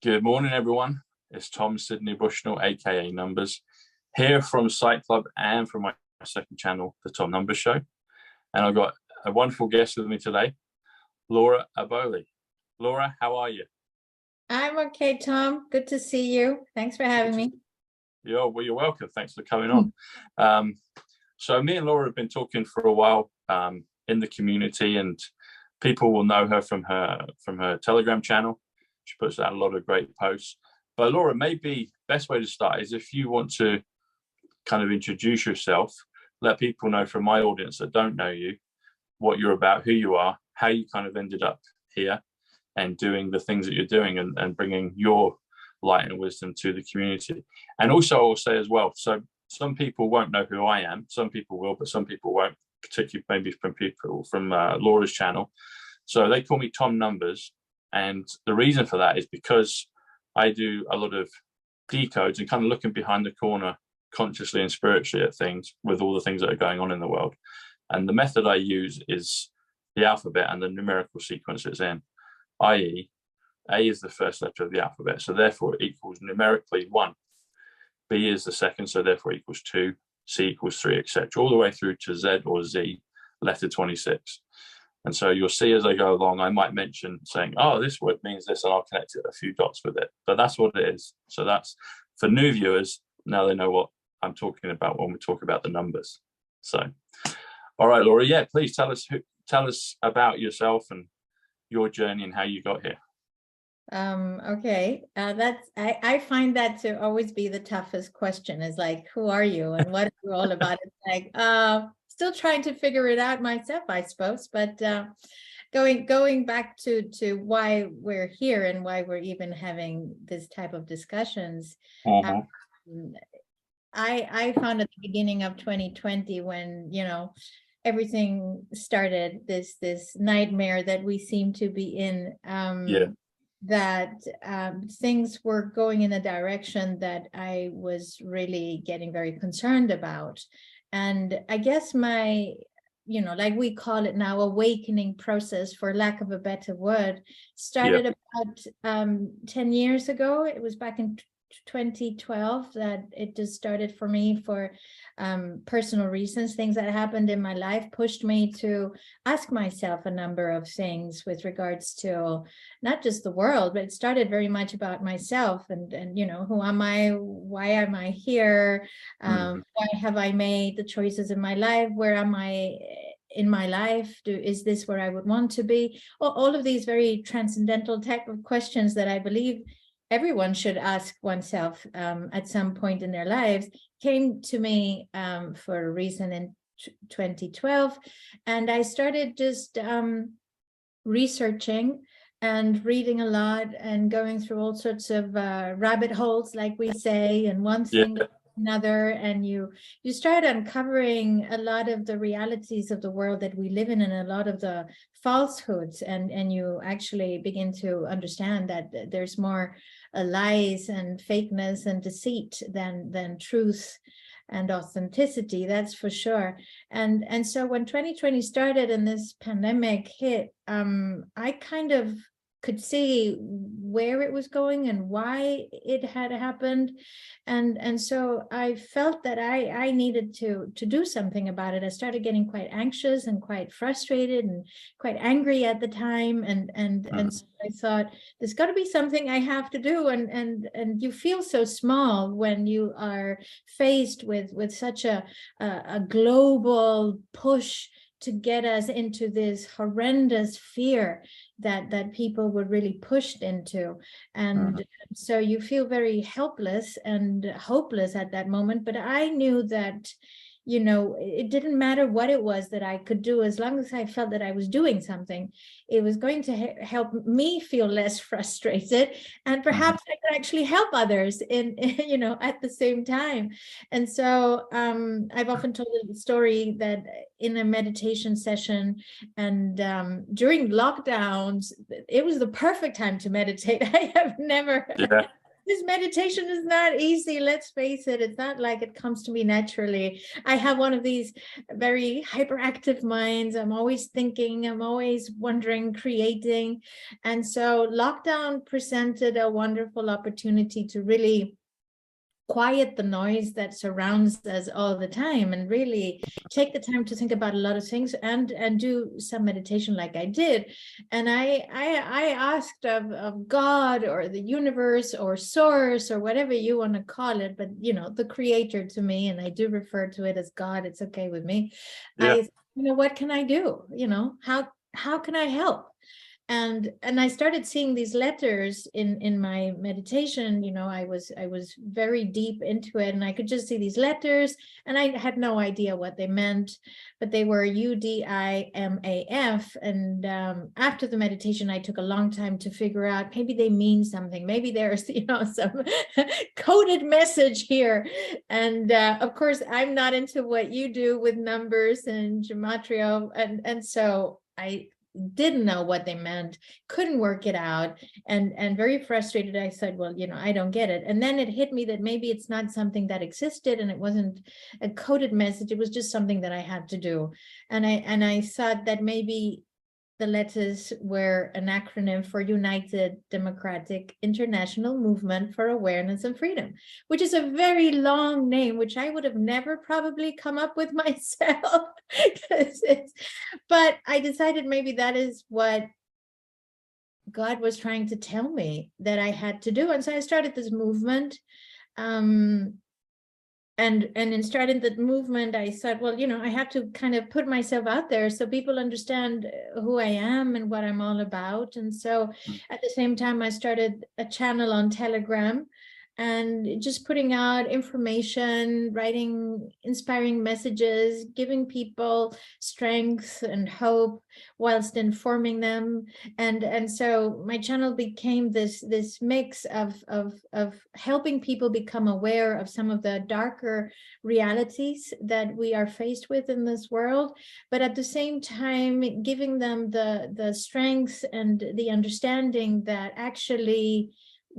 Good morning, everyone. It's Tom Sydney Bushnell, aka Numbers, here from Psych.Club and from my second channel, the Tom Numbers Show. And I've got a wonderful guest with me today, Laura Aboli. Laura, how are you? I'm okay, Tom. Good to see you. Thanks for having me. You're welcome. Thanks for coming on. So me and Laura have been talking for a while in the community, and people will know her from her Telegram channel. She puts out a lot of great posts. But Laura, maybe best way to start is if you want to kind of introduce yourself, let people know from my audience that don't know you, what you're about, who you are, how you kind of ended up here and doing the things that you're doing and bringing your light and wisdom to the community. And also I will say as well, so some people won't know who I am, some people will, but some people won't, particularly maybe from people from Laura's channel. So they call me Tom Numbers. And the reason for that is because I do a lot of decodes and kind of looking behind the corner consciously and spiritually at things with all the things that are going on in the world. And the method I use is the alphabet and the numerical sequence it's in, i.e. A is the first letter of the alphabet, so therefore it equals numerically 1. B is the second, so therefore it equals 2. C equals 3, etc. All the way through to Z or Z, letter 26. And so you'll see as I go along, I might mention saying, oh, this word means this, and I'll connect it a few dots with it. But that's what it is. So that's for new viewers. Now they know what I'm talking about when we talk about the numbers. So, all right, Laura, yeah, please tell us about yourself and your journey and how you got here. Okay, I find that to always be the toughest question, is like, who are you and what are you all about? It's like, still trying to figure it out myself, I suppose, but going back to why we're here and why we're even having this type of discussions. I found at the beginning of 2020, when everything started, this nightmare that we seem to be in, that things were going in a direction that I was really getting very concerned about. And I guess my, like we call it now, awakening process, for lack of a better word, started about 10 years ago. It was back in 2012 that it just started for me, for personal reasons. Things that happened in my life pushed me to ask myself a number of things with regards to not just the world, but it started very much about myself and who am I, why am I here, why have I made the choices in my life, where am I in my life, is this where I would want to be? All of these very transcendental type of questions that I believe everyone should ask oneself at some point in their lives came to me for a reason in 2012. And I started just researching and reading a lot and going through all sorts of rabbit holes, like we say, and one thing another, and you start uncovering a lot of the realities of the world that we live in and a lot of the falsehoods, and you actually begin to understand that there's more lies and fakeness and deceit than truth and authenticity, that's for sure. And so when 2020 started and this pandemic hit, I kind of could see where it was going and why it had happened, and so I felt that I needed to do something about it. I started getting quite anxious and quite frustrated and quite angry at the time, and so I thought, there's got to be something I have to do, and you feel so small when you are faced with such a global push to get us into this horrendous fear that people were really pushed into. And so you feel very helpless and hopeless at that moment. But I knew that, it didn't matter what it was that I could do, as long as I felt that I was doing something, it was going to help me feel less frustrated, and perhaps I could actually help others in at the same time. And so I've often told the story that in a meditation session, and during lockdowns, it was the perfect time to meditate. I have never this meditation is not easy. Let's face it. It's not like it comes to me naturally. I have one of these very hyperactive minds. I'm always thinking, I'm always wondering, creating. And so lockdown presented a wonderful opportunity to really quiet the noise that surrounds us all the time and really take the time to think about a lot of things and do some meditation like I did. And I asked of God or the universe or source or whatever you want to call it, but you know, the creator to me, and I do refer to it as God, it's okay with me. Yeah. What can I do? How can I help? And I started seeing these letters in my meditation. I was very deep into it, and I could just see these letters, and I had no idea what they meant, but they were UDIMAF. And after the meditation, I took a long time to figure out maybe they mean something. Maybe there's some coded message here. And of course, I'm not into what you do with numbers and gematria, and so I didn't know what they meant, couldn't work it out, and very frustrated. I said, well, I don't get it. And then it hit me that maybe it's not something that existed, and it wasn't a coded message. It was just something that I had to do. And I thought that maybe the letters were an acronym for United Democratic International Movement for Awareness and Freedom, which is a very long name, which I would have never probably come up with myself. But I decided maybe that is what God was trying to tell me that I had to do. And so I started this movement. And in starting the movement, I said, well, I have to kind of put myself out there so people understand who I am and what I'm all about. And so at the same time, I started a channel on Telegram and just putting out information, writing inspiring messages, giving people strength and hope whilst informing them. And so my channel became this mix of helping people become aware of some of the darker realities that we are faced with in this world, but at the same time giving them the strength and the understanding that actually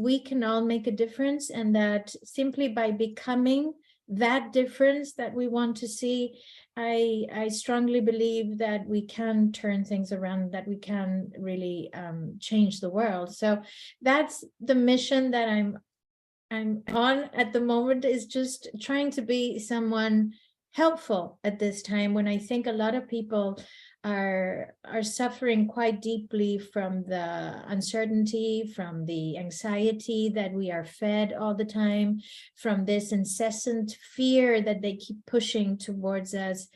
we can all make a difference, and that simply by becoming that difference that we want to see, I strongly believe that we can turn things around, that we can really change the world. So that's the mission that I'm on at the moment, is just trying to be someone helpful at this time when I think a lot of people are suffering quite deeply from the uncertainty, from the anxiety that we are fed all the time, from this incessant fear that they keep pushing towards us,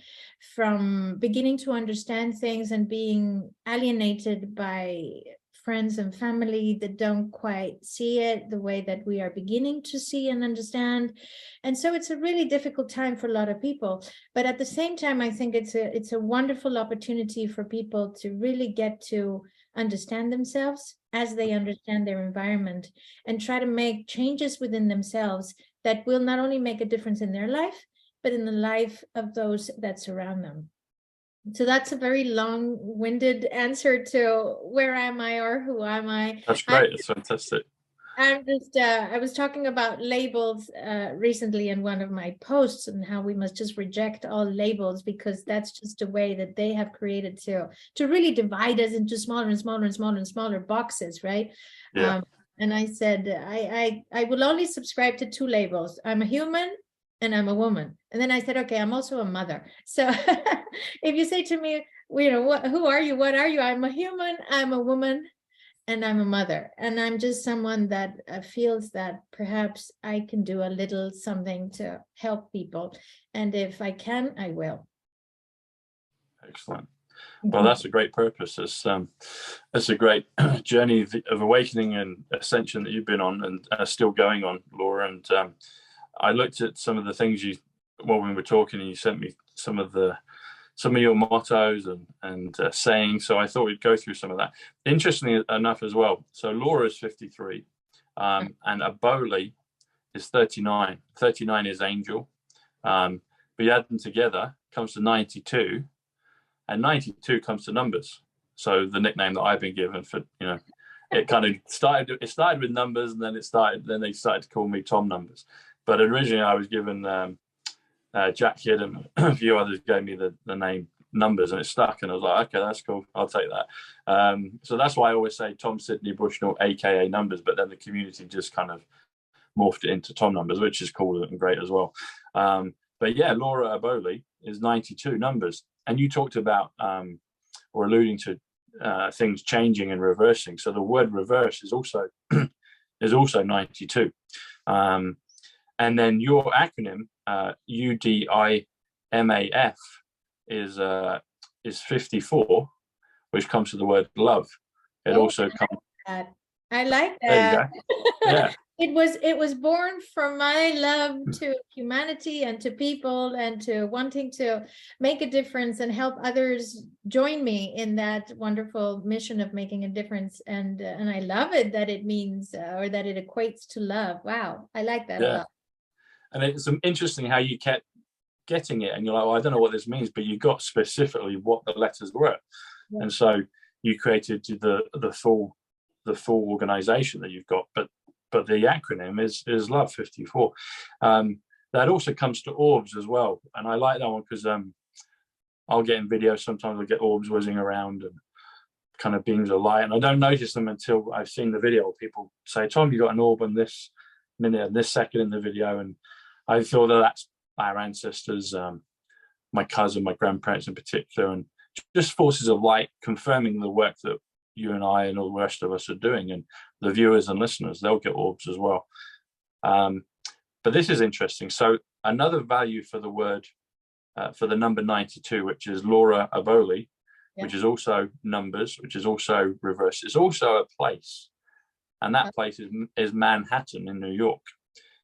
from beginning to understand things and being alienated by friends and family that don't quite see it the way that we are beginning to see and understand. And so it's a really difficult time for a lot of people. But at the same time, I think it's a wonderful opportunity for people to really get to understand themselves as they understand their environment, and try to make changes within themselves that will not only make a difference in their life, but in the life of those that surround them. So that's a very long-winded answer to where am I or who am I? That's great. It's fantastic. I'm just, I was talking about labels recently in one of my posts, and how we must just reject all labels, because that's just a way that they have created to really divide us into smaller and smaller and smaller and smaller boxes, right? Yeah. And I said, I will only subscribe to two labels. I'm a human and I'm a woman. And then I said, okay, I'm also a mother. So if you say to me, who are you? What are you? I'm a human, I'm a woman, and I'm a mother. And I'm just someone that feels that perhaps I can do a little something to help people. And if I can, I will. Excellent. Well, that's a great purpose. It's a great journey of awakening and ascension that you've been on and are still going on, Laura. And I looked at some of the things while we were talking, and you sent me some of your mottos and sayings. So I thought we'd go through some of that. Interestingly enough as well. So Laura is 53, and Aboli is 39. 39 is angel. But you add them together, comes to 92, and 92 comes to numbers. So the nickname that I've been given for, it kind of started. It started with numbers, and then they started to call me Tom Numbers. But originally, I was given Jack Kidd and a few others gave me the name Numbers, and it stuck. And I was like, okay, that's cool. I'll take that. So that's why I always say Tom Sidney Bushnell, aka Numbers. But then the community just kind of morphed it into Tom Numbers, which is cool and great as well. But yeah, Laura Aboli is 92 numbers, and you talked about or alluding to things changing and reversing. So the word reverse is also 92. And then your acronym UDIMAF is 54, which comes to the word love. It also comes. I like that. There you go. Yeah. It was born from my love to humanity and to people and to wanting to make a difference and help others join me in that wonderful mission of making a difference. And I love it that it means or that it equates to love. Wow, I like that a lot. And it's interesting how you kept getting it, and you're like, well, I don't know what this means, but you got specifically what the letters were, and so you created the full organization that you've got. But the acronym is Love 54. That also comes to orbs as well. And I like that one because I'll get in videos, sometimes I'll get orbs whizzing around and kind of beams of light. And I don't notice them until I've seen the video. People say, Tom, you got an orb on this minute and this second in the video. And I feel that that's our ancestors, my cousin, my grandparents in particular, and just forces of light confirming the work that you and I and all the rest of us are doing, and the viewers and listeners, they'll get orbs as well. But this is interesting. So another value for the word, for the number 92, which is Laura Aboli, which is also numbers, which is also reverse. It's also a place, and that place is Manhattan in New York.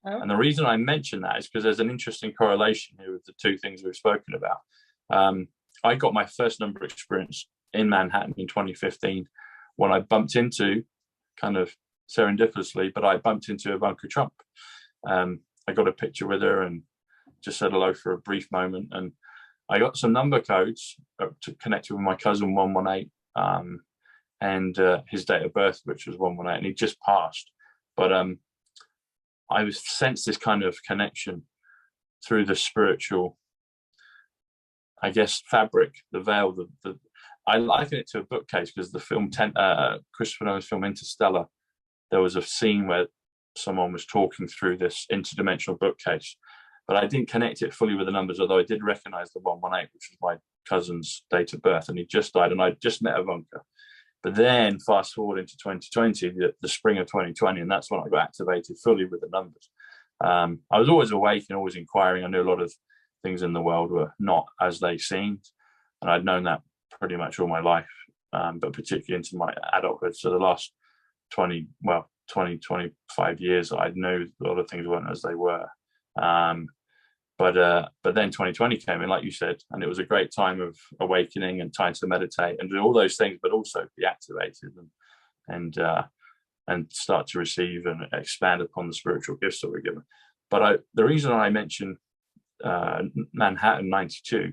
Oh. And the reason I mention that is because there's an interesting correlation here with the two things we've spoken about. I got my first number experience in Manhattan in 2015 when I bumped into, kind of serendipitously, but I bumped into Ivanka Trump. I got a picture with her and just said hello for a brief moment. And I got some number codes to connect with my cousin 118 and his date of birth, which was 118, and he just passed. But I was sensed this kind of connection through the spiritual, I guess, fabric, the veil, I liken it to a bookcase because the film, Christopher Nolan's film Interstellar, there was a scene where someone was talking through this interdimensional bookcase, but I didn't connect it fully with the numbers, although I did recognize the 118, which was my cousin's date of birth, and he just died, and I just met Ivanka. But then fast forward into 2020, the spring of 2020, and that's when I got activated fully with the numbers. I was always awake and always inquiring. I knew a lot of things in the world were not as they seemed, and I'd known that pretty much all my life, but particularly into my adulthood. So the last 20, 25 years, I knew a lot of things weren't as they were. But then 2020 came in, like you said, and it was a great time of awakening and time to meditate and do all those things, but also be activated and start to receive and expand upon the spiritual gifts that we're given. But the reason I mention Manhattan 92,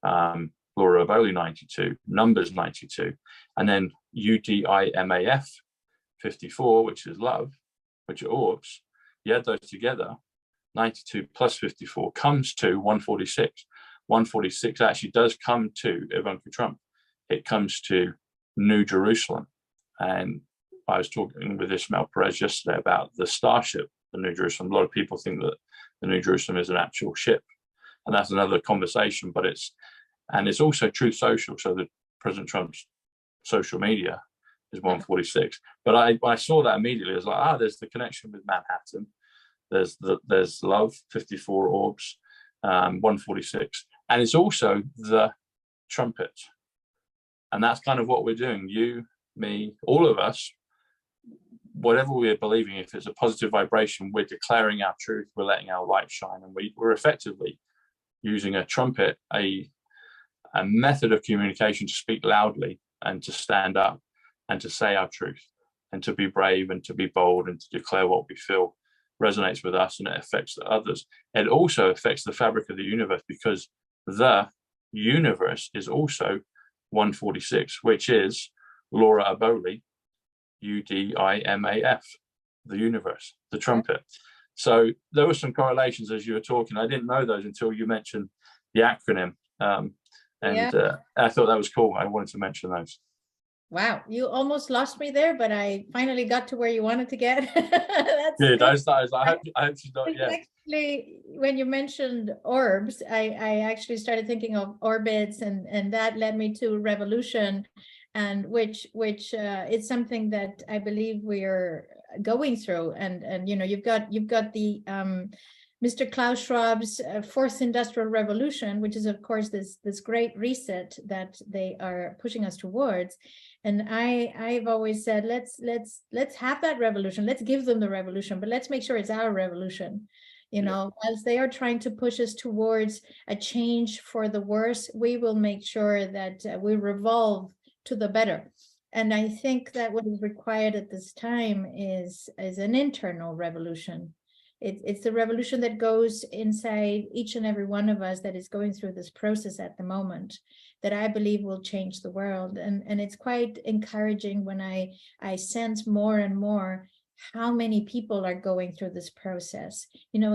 Laura Aboli 92, numbers 92, and then UDIMAF 54, which is love, which are orbs, you add those together, 92 plus 54 comes to 146. 146 actually does come to Ivanka Trump. It comes to New Jerusalem. And I was talking with Ismail Perez yesterday about the starship, the New Jerusalem. A lot of people think that the New Jerusalem is an actual ship. And that's another conversation, but it's also Truth Social. So that President Trump's social media is 146. But I saw that immediately. I was like, there's the connection with Manhattan. There's love, 54 orbs, 146. And it's also the trumpet. And that's kind of what we're doing. You, me, all of us, whatever we're believing, if it's a positive vibration, we're declaring our truth, we're letting our light shine, and we're effectively using a trumpet, a method of communication to speak loudly and to stand up and to say our truth and to be brave and to be bold and to declare what we feel resonates with us, and it affects the others. It also affects the fabric of the universe, because the universe is also 146, which is Laura Aboli, UDIMAF, the universe, the trumpet. So there were some correlations as you were talking. I didn't know those until you mentioned the acronym. I thought that was cool. I wanted to mention those. Wow, you almost lost me there, but I finally got to where you wanted to get. That's good. good. I hope she's not yet. Actually, when you mentioned orbs, I actually started thinking of orbits, and that led me to revolution, and which is something that I believe we're going through. And you know, you've got the Mr. Klaus Schwab's fourth industrial revolution, which is of course this great reset that they are pushing us towards. And I've always said, let's have that revolution. Let's give them the revolution, but let's make sure it's our revolution. You know, as they are trying to push us towards a change for the worse, we will make sure that we revolve to the better. And I think that what is required at this time is an internal revolution. It's the revolution that goes inside each and every one of us that is going through this process at the moment, that I believe will change the world. And it's quite encouraging when I sense more and more how many people are going through this process. You know,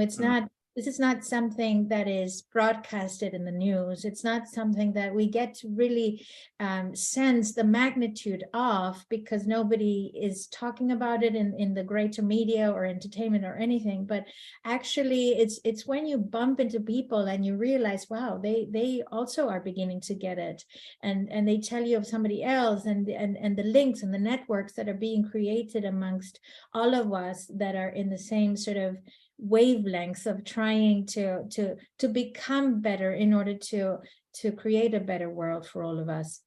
this is not something that is broadcasted in the news. It's not something that we get to really sense the magnitude of, because nobody is talking about it in the greater media or entertainment or anything. But actually, it's when you bump into people and you realize, wow, they also are beginning to get it, and they tell you of somebody else, and the links and the networks that are being created amongst all of us that are in the same sort of wavelengths of trying to become better in order to create a better world for all of us.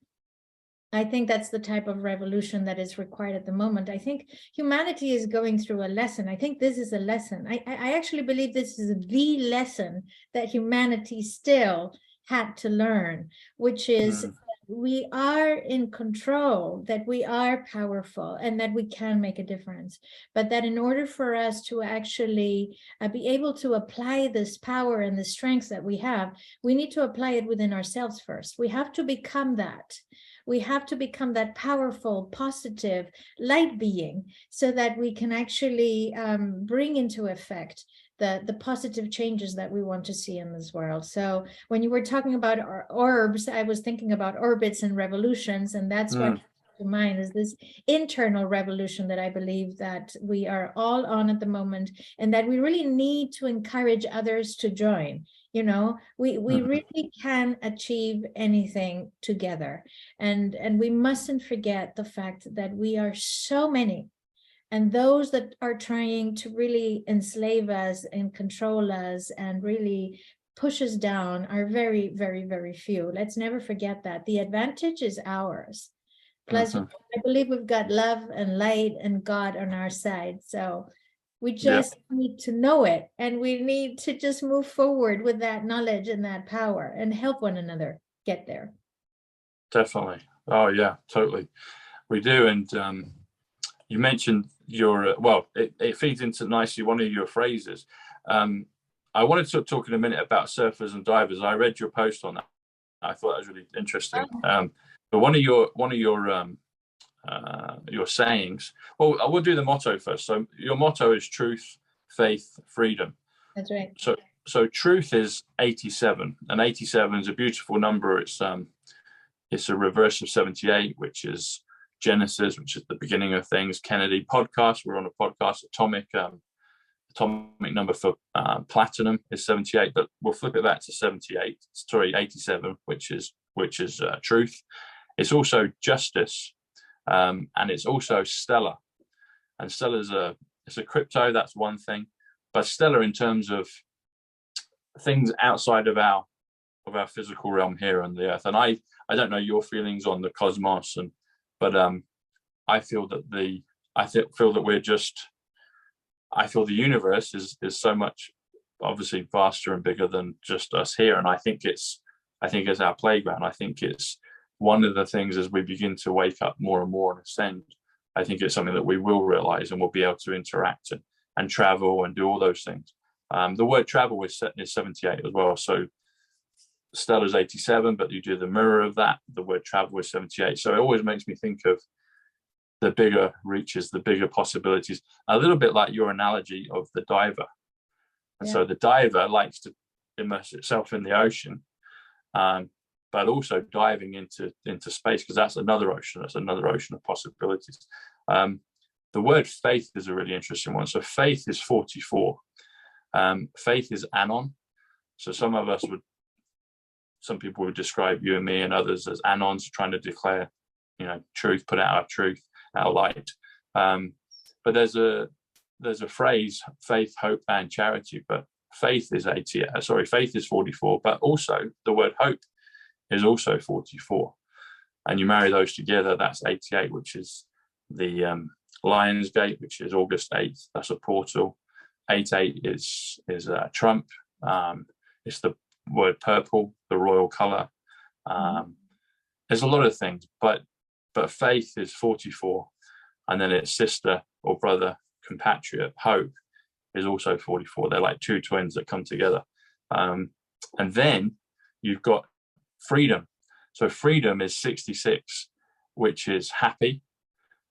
I think that's the type of revolution that is required at the moment. I think humanity is going through a lesson. I think this is a lesson. I actually believe this is the lesson that humanity still had to learn, which is we are in control, that we are powerful, and that we can make a difference. But that in order for us to actually be able to apply this power and the strengths that we have, we need to apply it within ourselves first. We have to become that. We have to become that powerful, positive light being, so that we can actually bring into effect the positive changes that we want to see in this world. So when you were talking about orbs, I was thinking about orbits and revolutions, and that's what came to mind, is this internal revolution that I believe that we are all on at the moment, and that we really need to encourage others to join. You know, we really can achieve anything together, and we mustn't forget the fact that we are so many. And those that are trying to really enslave us and control us and really push us down are very, very, very few. Let's never forget that. The advantage is ours. Plus, I believe we've got love and light and God on our side. So we just need to know it. And we need to just move forward with that knowledge and that power and help one another get there. Definitely. Oh, yeah, totally. We do. And you mentioned your, it feeds into nicely one of your phrases. I wanted to talk in a minute about surfers and divers. I read your post on that. I thought that was really interesting. But one of your sayings, well, I will do the motto first. So your motto is truth, faith, freedom. That's right. So truth is 87, and 87 is a beautiful number. It's a reverse of 78, which is Genesis, which is the beginning of things. Kennedy podcast, we're on a podcast. Atomic number for platinum is 78, but we'll flip it back to 87, which is truth. It's also justice, and it's also stellar. And stellar it's a crypto. That's one thing, but stellar in terms of things outside of our physical realm here on the earth. And I don't know your feelings on the cosmos, but I feel that the universe is so much obviously vaster and bigger than just us here. And I think it's our playground. I think it's one of the things as we begin to wake up more and more and ascend. I think it's something that we will realize, and we'll be able to interact and travel and do all those things. The word travel is 78 as well. So stellar is 87, but you do the mirror of that. The word travel is 78. So it always makes me think of the bigger reaches, the bigger possibilities. A little bit like your analogy of the diver. And so the diver likes to immerse itself in the ocean, but also diving into space, because that's another ocean. That's another ocean of possibilities. The word faith is a really interesting one. So faith is 44. Faith is anon. So some people would describe you and me and others as anons, trying to declare, truth, put out our truth, our light. But there's a phrase, faith, hope, and charity. But faith is faith is 44. But also the word hope is also 44. And you marry those together, that's 88, which is the Lion's Gate, which is August 8th. That's a portal. 88 is Trump. It's the word purple, the royal color. There's a lot of things, but faith is 44, and then its sister or brother, compatriot, hope, is also 44. They're like two twins that come together. And then you've got freedom. So freedom is 66, which is happy,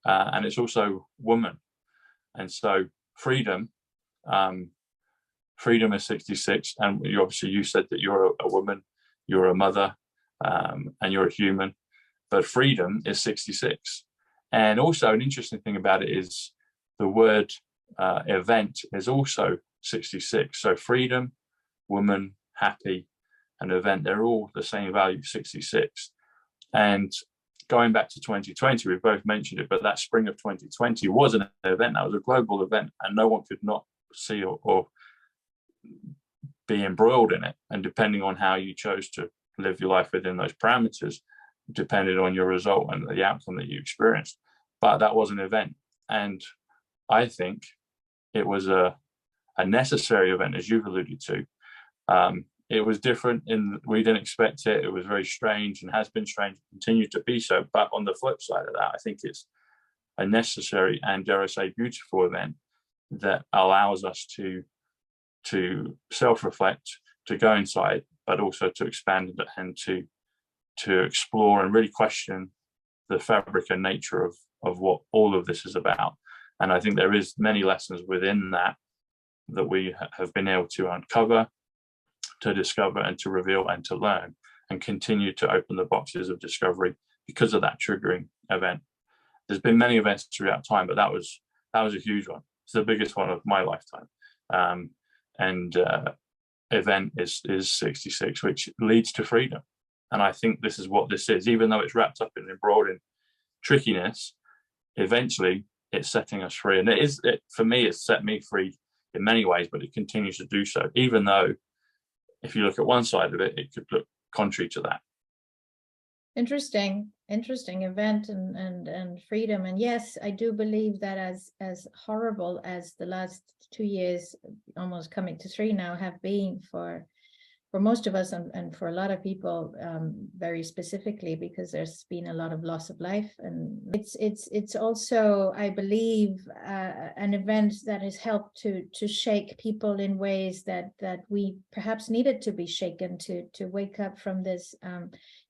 and it's also woman. And so freedom is 66, and you said that you're a woman, you're a mother, and you're a human, but freedom is 66. And also an interesting thing about it is the word event is also 66. So freedom, woman, happy, and event, they're all the same value, 66. And going back to 2020, we've both mentioned it, but that spring of 2020 was an event. That was a global event, and no one could not see or be embroiled in it. And depending on how you chose to live your life within those parameters, depended on your result and the outcome that you experienced. But that was an event, and I think it was a necessary event, as you've alluded to. It was different we didn't expect it. It was very strange and has been strange, continues to be so. But on the flip side of that, I think it's a necessary and, dare I say, beautiful event that allows us to self-reflect, to go inside, but also to expand and to explore and really question the fabric and nature of what all of this is about. And I think there is many lessons within that we have been able to uncover, to discover, and to reveal, and to learn, and continue to open the boxes of discovery because of that triggering event. There's been many events throughout time, but that was a huge one. It's the biggest one of my lifetime. Event is 66, which leads to freedom. And I think this is what this is. Even though it's wrapped up in embroiled in trickiness, eventually it's setting us free. And for me, it's set me free in many ways, but it continues to do so, even though if you look at one side of it, it could look contrary to that. Interesting event and freedom. And yes, I do believe that as horrible as the last 2 years, almost coming to 3 now, have been for most of us and for a lot of people, very specifically, because there's been a lot of loss of life. And it's also, I believe, an event that has helped to shake people in ways that we perhaps needed to be shaken to wake up from this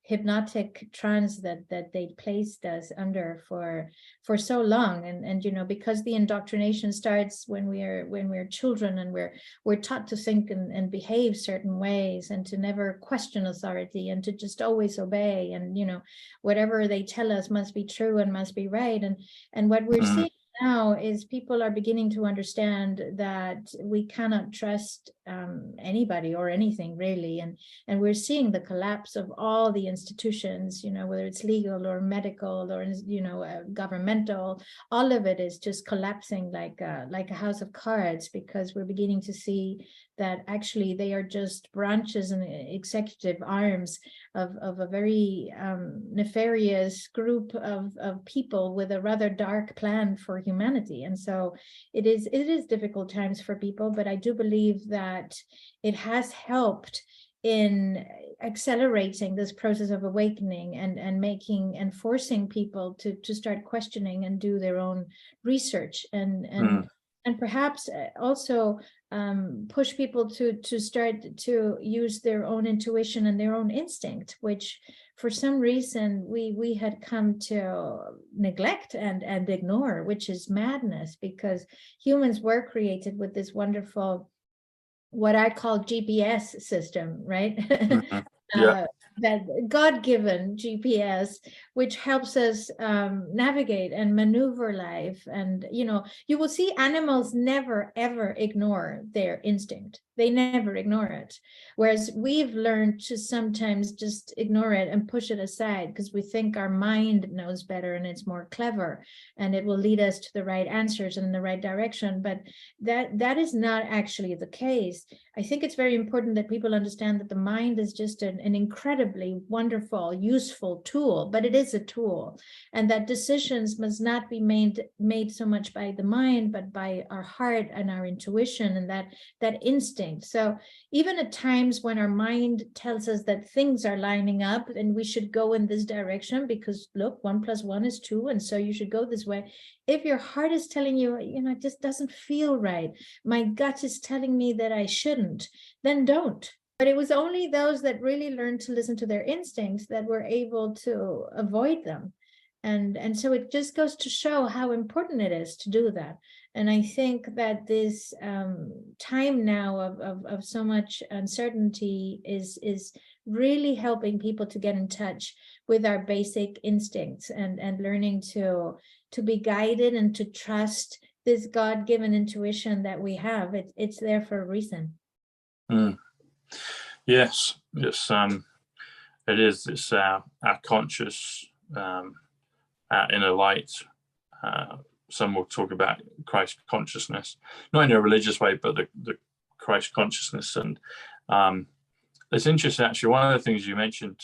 hypnotic trance that they placed us under for so long. And because the indoctrination starts when we're children, and we're taught to think and behave certain ways, and to never question authority, and to just always obey, and whatever they tell us must be true and must be right. And what we're seeing now is people are beginning to understand that we cannot trust anybody or anything, really. And we're seeing the collapse of all the institutions, whether it's legal or medical or governmental. All of it is just collapsing like a house of cards, because we're beginning to see that actually they are just branches and executive arms of a very nefarious group of people with a rather dark plan for humanity. And so it is difficult times for people, but I do believe that it has helped in accelerating this process of awakening and making and forcing people to start questioning and do their own research and perhaps also push people to start to use their own intuition and their own instinct, which for some reason we had come to neglect and ignore, which is madness, because humans were created with this wonderful, what I call GPS system, right? Mhm. Yeah. That God-given GPS, which helps us navigate and maneuver life. And, you know, you will see animals never, ever ignore their instinct. They never ignore it. Whereas we've learned to sometimes just ignore it and push it aside because we think our mind knows better and it's more clever and it will lead us to the right answers and in the right direction. But that is not actually the case. I think it's very important that people understand that the mind is just an incredibly wonderful, useful tool, but it is a tool, and that decisions must not be made so much by the mind, but by our heart and our intuition and that instinct. So even at times when our mind tells us that things are lining up and we should go in this direction because look, 1 + 1 is 2, and so you should go this way. If your heart is telling you, you know, it just doesn't feel right, my gut is telling me that I shouldn't, then don't. But it was only those that really learned to listen to their instincts that were able to avoid them. And so it just goes to show how important it is to do that. And I think that this time now of so much uncertainty is really helping people to get in touch with our basic instincts and learning to be guided and to trust this God-given intuition that we have. It's there for a reason. Mm. Yes, it's it is. It's our conscious, our inner light. Some will talk about Christ consciousness, not in a religious way, but the Christ consciousness. And it's interesting, actually. One of the things you mentioned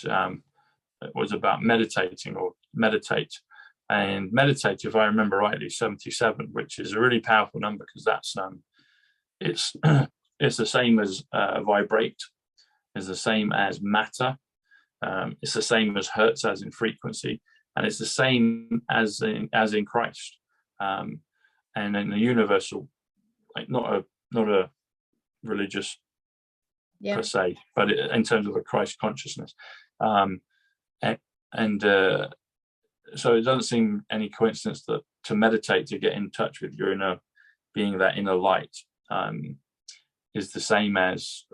was about meditating or meditate. And meditate, if I remember rightly, 77, which is a really powerful number because that's it's it's the same as vibrate, is the same as matter, it's the same as hertz, as in frequency, and it's the same as in Christ, and in the universal, like not a religious per se, but in terms of a Christ consciousness, so it doesn't seem any coincidence that to meditate, to get in touch with your inner being, that inner light, is the same as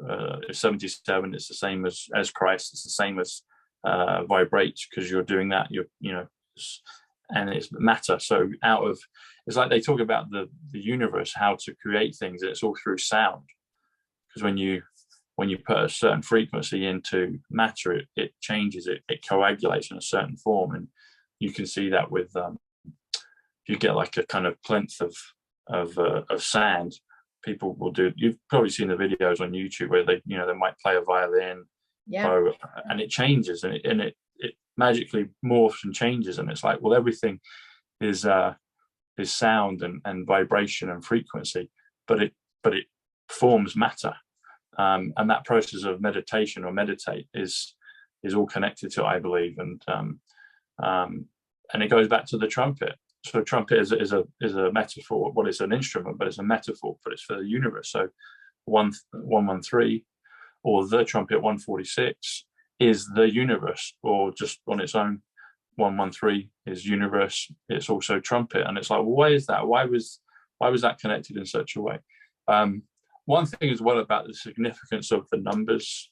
77. It's the same as Christ. It's the same as vibrate, because you're doing that. And it's matter. So it's like they talk about the universe, how to create things, and it's all through sound. Because when you put a certain frequency into matter, it changes. It coagulates in a certain form, and you can see that with if you get like a kind of plinth of sand. People will do. You've probably seen the videos on YouTube where they might play a violin, and it changes, and it magically morphs and changes, and it's like, well, everything is sound and vibration and frequency, but it forms matter, and that process of meditation or meditate is all connected to it, I believe, and it goes back to the trumpet. So trumpet is a metaphor. Well, it's an instrument, but it's a metaphor, but it's for the universe. So 113, or the trumpet 146, is the universe, or just on its own, 113 is universe. It's also trumpet, and it's like, well, why is that? Why was that connected in such a way? One thing as well about the significance of the numbers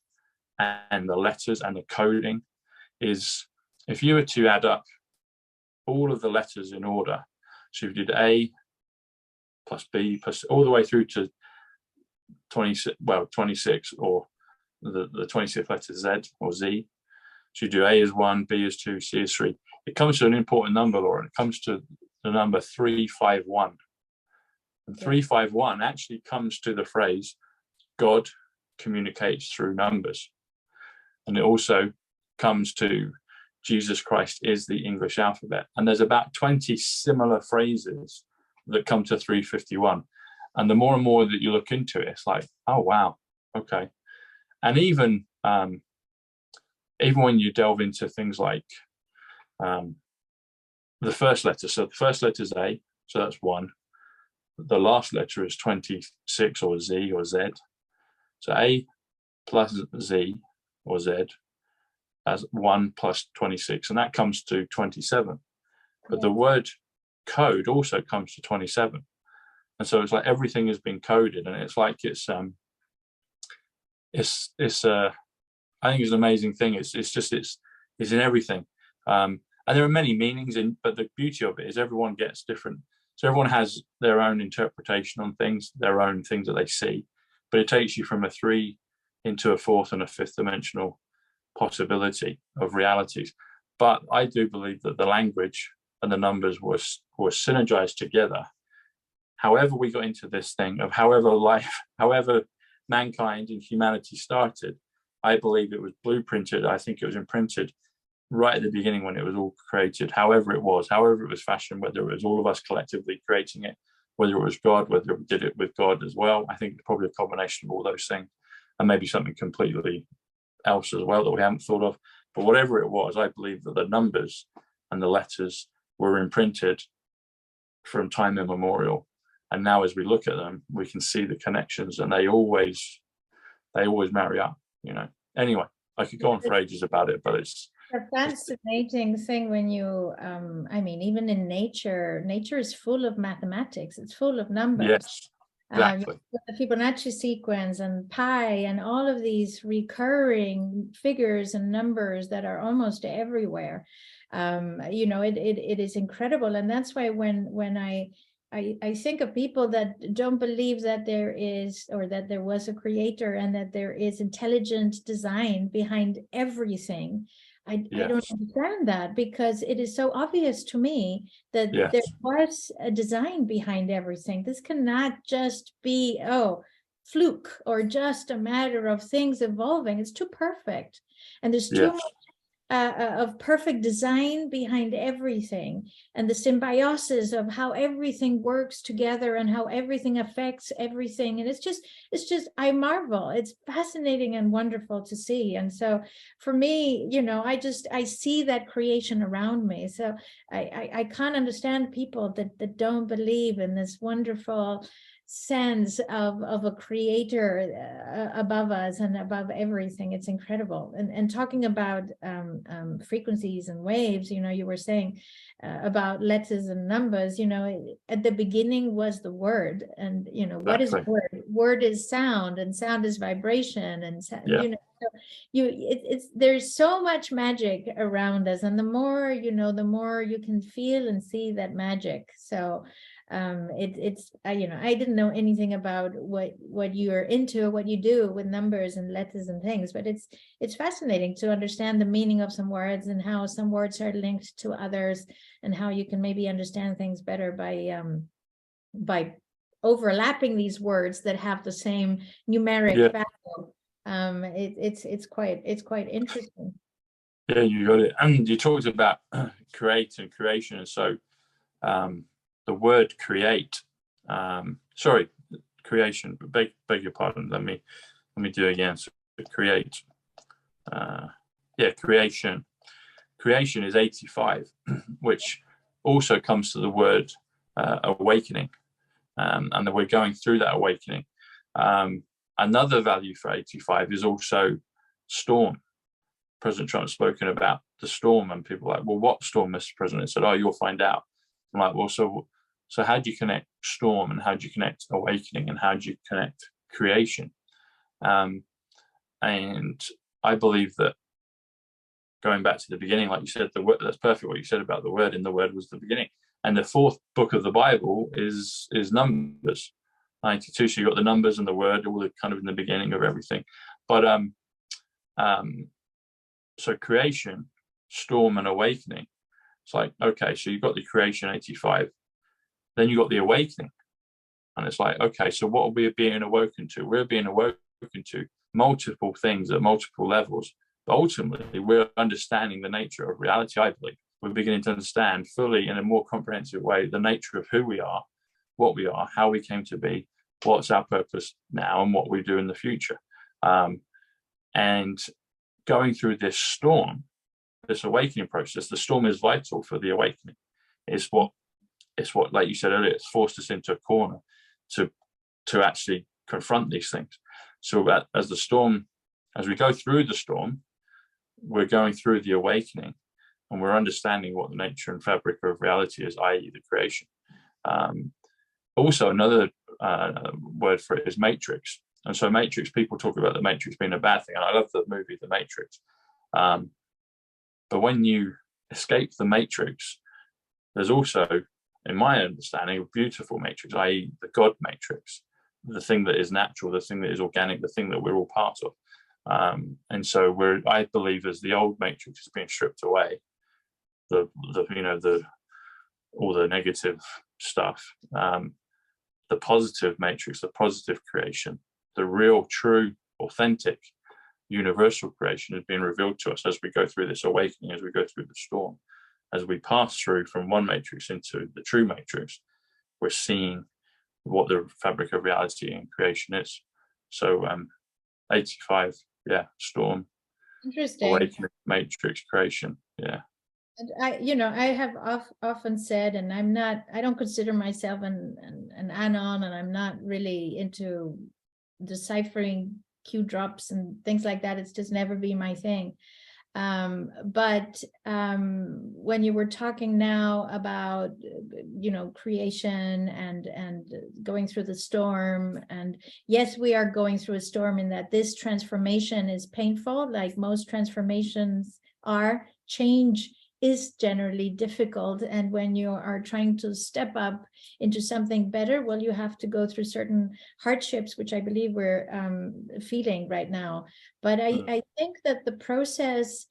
and the letters and the coding is, if you were to add up all of the letters in order, so if you did A plus B plus all the way through to 26, or the 26th letter Z or Z. So you do A is 1, B is 2, C is 3. It comes to an important number, Laura. It comes to the number 351. And 351 actually comes to the phrase, God communicates through numbers. And it also comes to Jesus Christ is the English alphabet. And there's about 20 similar phrases that come to 351. And the more and more that you look into it, it's like, oh, wow, okay. And even when you delve into things like the first letter, so the first letter is A, so that's 1. The last letter is 26, or Z or Z. So A plus Z or Z as 1 plus 26, and that comes to 27. But Yeah. the word code also comes to 27. And so it's like everything has been coded, and it's like it's I think it's an amazing thing. It's in everything. And there are many meanings in, but the beauty of it is everyone gets different. So everyone has their own interpretation on things, their own things that they see, but it takes you from a 3 into a 4th and a 5th dimensional possibility of realities. But I do believe that the language and the numbers were synergized together. However we got into this thing of however mankind and humanity started, I believe it was blueprinted. I think it was imprinted right at the beginning when it was all created, however it was fashioned, whether it was all of us collectively creating it, whether it was God, whether we did it with God as well. I think it's probably a combination of all those things, and maybe something completely else as well that we haven't thought of. But whatever it was, I believe that the numbers and the letters were imprinted from time immemorial. And now as we look at them, we can see the connections, and they always marry up, you know. Anyway, I could go on for ages about it, but it's a fascinating thing when you, I mean, even in nature is full of mathematics. It's full of numbers. Yes, exactly. The Fibonacci sequence and pi and all of these recurring figures and numbers that are almost everywhere. You know, it is incredible. And that's why when I think of people that don't believe that there is, or that there was a creator and that there is intelligent design behind everything, I don't understand that, because it is so obvious to me that there was a design behind everything. This cannot just be, fluke or just a matter of things evolving. It's too perfect. And there's too much of perfect design behind everything, and the symbiosis of how everything works together and how everything affects everything. And it's just I marvel. It's fascinating and wonderful to see. And so for me, you know, I see that creation around me. So I can't understand people that don't believe in this wonderful sense of a creator above us and above everything. It's incredible. And talking about frequencies and waves, you know, you were saying about letters and numbers, you know, at the beginning was the word. And, you know, what is word? Word is sound, and sound is vibration. And, you know, so there's so much magic around us. And the more, you know, the more you can feel and see that magic. So it's you know, I didn't know anything about what you're into, what you do with numbers and letters and things, but it's fascinating to understand the meaning of some words and how some words are linked to others, and how you can maybe understand things better by overlapping these words that have the same numeric value. It's quite interesting. Yeah, you got it. And you talked about create and creation, and so the word create, creation, beg your pardon, let me do it again. So create, creation is 85, which also comes to the word awakening, and that we're going through that awakening. Another value for 85 is also storm. President Trump's spoken about the storm, and people are like, well, what storm, Mr. President? He said, you'll find out. I'm like, well, so how do you connect storm, and how do you connect awakening, and how do you connect creation? And I believe that going back to the beginning, like you said, the word, that's perfect what you said about the word, and the word was the beginning. And the 4th book of the Bible is Numbers 92. So you got the numbers and the word all kind of in the beginning of everything. But so creation, storm, and awakening. It's like, okay, so you've got the creation 85, then you got the awakening, and it's like, okay, so what are we being awoken to? We're being awoken to multiple things at multiple levels, but ultimately we're understanding the nature of reality. I believe we're beginning to understand fully, in a more comprehensive way, the nature of who we are, what we are, how we came to be, what's our purpose now, and what we do in the future. And going through this storm, this awakening process, the storm is vital for the awakening. It's what, like you said earlier, it's forced us into a corner to actually confront these things. So as we go through the storm, we're going through the awakening, and we're understanding what the nature and fabric of reality is, i.e. the creation. Also, another word for it is matrix. And so matrix, people talk about the matrix being a bad thing. And I love the movie The Matrix. But when you escape the matrix, there's also, in my understanding, a beautiful matrix, i.e. the God matrix, the thing that is natural, the thing that is organic, the thing that we're all part of. And so I believe, as the old matrix is being stripped away, all the negative stuff, the positive matrix, the positive creation, the real, true, authentic, universal creation is being revealed to us as we go through this awakening, as we go through the storm, as we pass through from one matrix into the true matrix. We're seeing what the fabric of reality and creation is. So 85, storm, interesting, awakening, matrix, creation. And I have often said, and I don't consider myself an anon, and I'm not really into deciphering Q drops and things like that. It's just never been my thing. But when you were talking now about, creation and going through the storm, and yes, we are going through a storm in that this transformation is painful, like most transformations are. Change is generally difficult, and when you are trying to step up into something better, well, you have to go through certain hardships, which I believe we're feeling right now. But I think that the process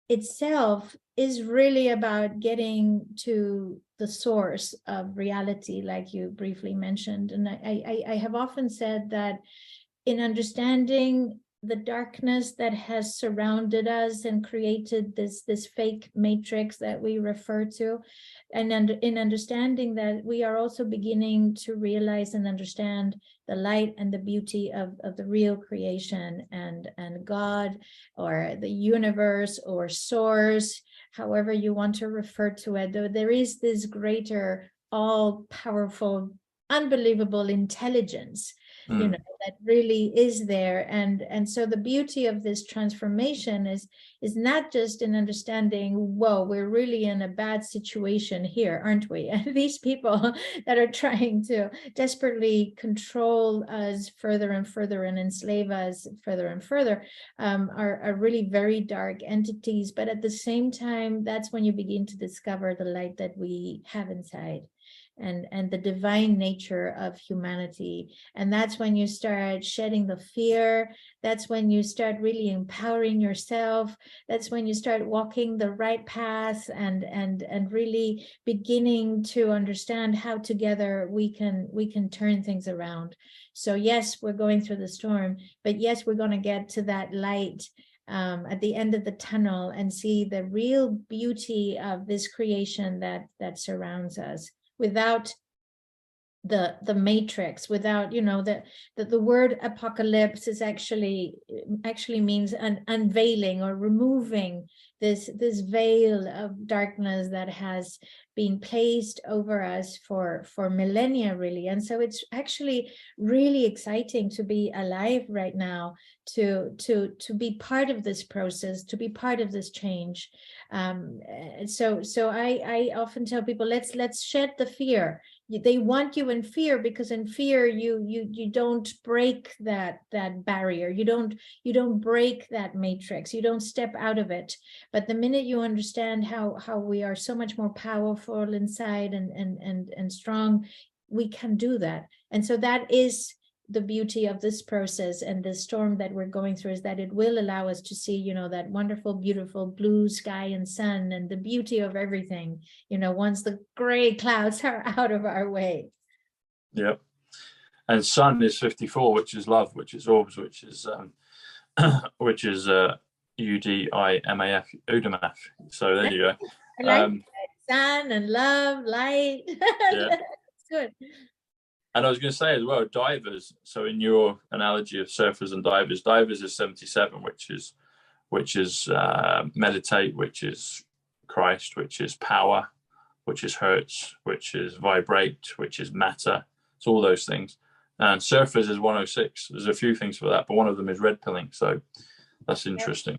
itself is really about getting to the source of reality, like you briefly mentioned. And I have often said that in understanding the darkness that has surrounded us and created this fake matrix that we refer to, and in understanding that, we are also beginning to realize and understand the light and the beauty of the real creation, and God, or the universe, or source, however you want to refer to it. Though there is this greater, all-powerful, unbelievable intelligence, that really is there. And so the beauty of this transformation is not just in understanding, whoa, we're really in a bad situation here, aren't we? And these people that are trying to desperately control us further and further and enslave us further and further are really very dark entities. But at the same time, that's when you begin to discover the light that we have inside, and the divine nature of humanity. And that's when you start shedding the fear. That's when you start really empowering yourself. That's when you start walking the right path, and really beginning to understand how together we can turn things around. So yes, we're going through the storm, but yes, we're going to get to that light at the end of the tunnel, and see the real beauty of this creation that surrounds us, without the matrix, without, the word apocalypse is actually means an unveiling, or removing this veil of darkness that has been placed over us for millennia, really. And so it's actually really exciting to be alive right now, to be part of this process, to be part of this change. So I often tell people, let's shed the fear. They want you in fear, because in fear you don't break that barrier, you don't break that matrix, you don't step out of it. But the minute you understand how we are so much more powerful inside and strong, we can do that. And so that is the beauty of this process and the storm that we're going through, is that it will allow us to see, that wonderful, beautiful blue sky and sun, and the beauty of everything, once the gray clouds are out of our way. Yep. And sun is 54, which is love, which is orbs, which is UDIMAF, Udamaf. So there you go. I like sun and love, light. Yeah. That's good. And I was going to say as well, divers. So in your analogy of surfers and divers is 77, which is meditate, which is Christ, which is power, which is hertz, which is vibrate, which is matter. It's all those things. And surfers is 106. There's a few things for that, but one of them is red pilling. So that's interesting.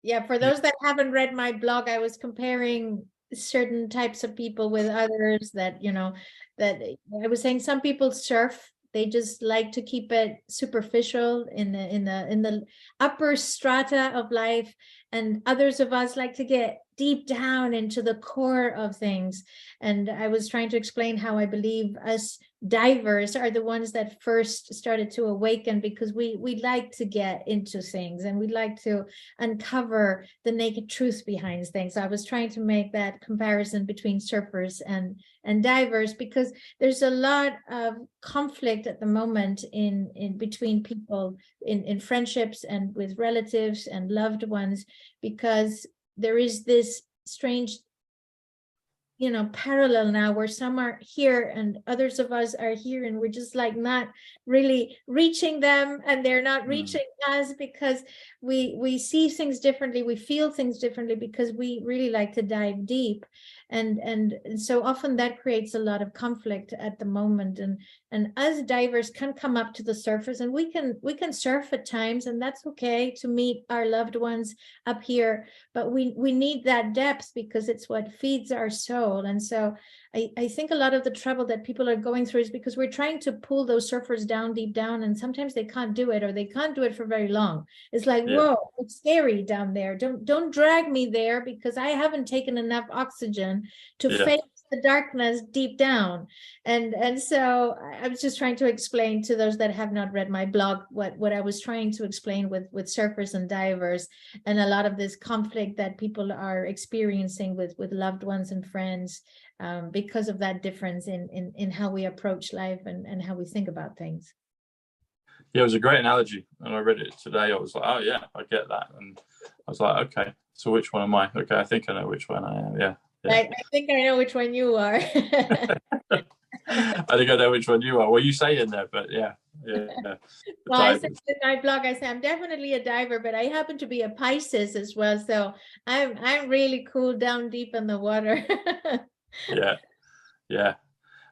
Yeah, for those that haven't read my blog, I was comparing certain types of people with others that, you know, that I was saying some people surf, they just like to keep it superficial in the upper strata of life, and others of us like to get deep down into the core of things. And I was trying to explain how I believe us divers are the ones that first started to awaken, because we like to get into things and we like to uncover the naked truth behind things. I was trying to make that comparison between surfers and divers, because there's a lot of conflict at the moment in between people, in friendships and with relatives and loved ones, because there is this strange, you know, parallel now where some are here and others of us are here, and we're just like not really reaching them and they're not reaching us, because we see things differently, we feel things differently, because we really like to dive deep, and so often that creates a lot of conflict at the moment. And us divers can come up to the surface, and we can surf at times, and that's okay to meet our loved ones up here, but we need that depth, because it's what feeds our soul. And so I think a lot of the trouble that people are going through is because we're trying to pull those surfers down deep down, and sometimes they can't do it, or they can't do it for very long. It's like, whoa, it's scary down there. Don't drag me there, because I haven't taken enough oxygen to face the darkness deep down. And so I was just trying to explain to those that have not read my blog what I was trying to explain with surfers and divers, and a lot of this conflict that people are experiencing with loved ones and friends, because of that difference in how we approach life and how we think about things. Yeah, it was a great analogy. And I read it today. I was like, oh yeah, I get that. And I was like, okay, so which one am I? Okay, I think I know which one I am. Yeah. I think I know which one you are. I think I know which one you are. Well, you say in there, but yeah. Well, I said in my blog, I say I'm definitely a diver, but I happen to be a Pisces as well. So I'm really cool down deep in the water. Yeah.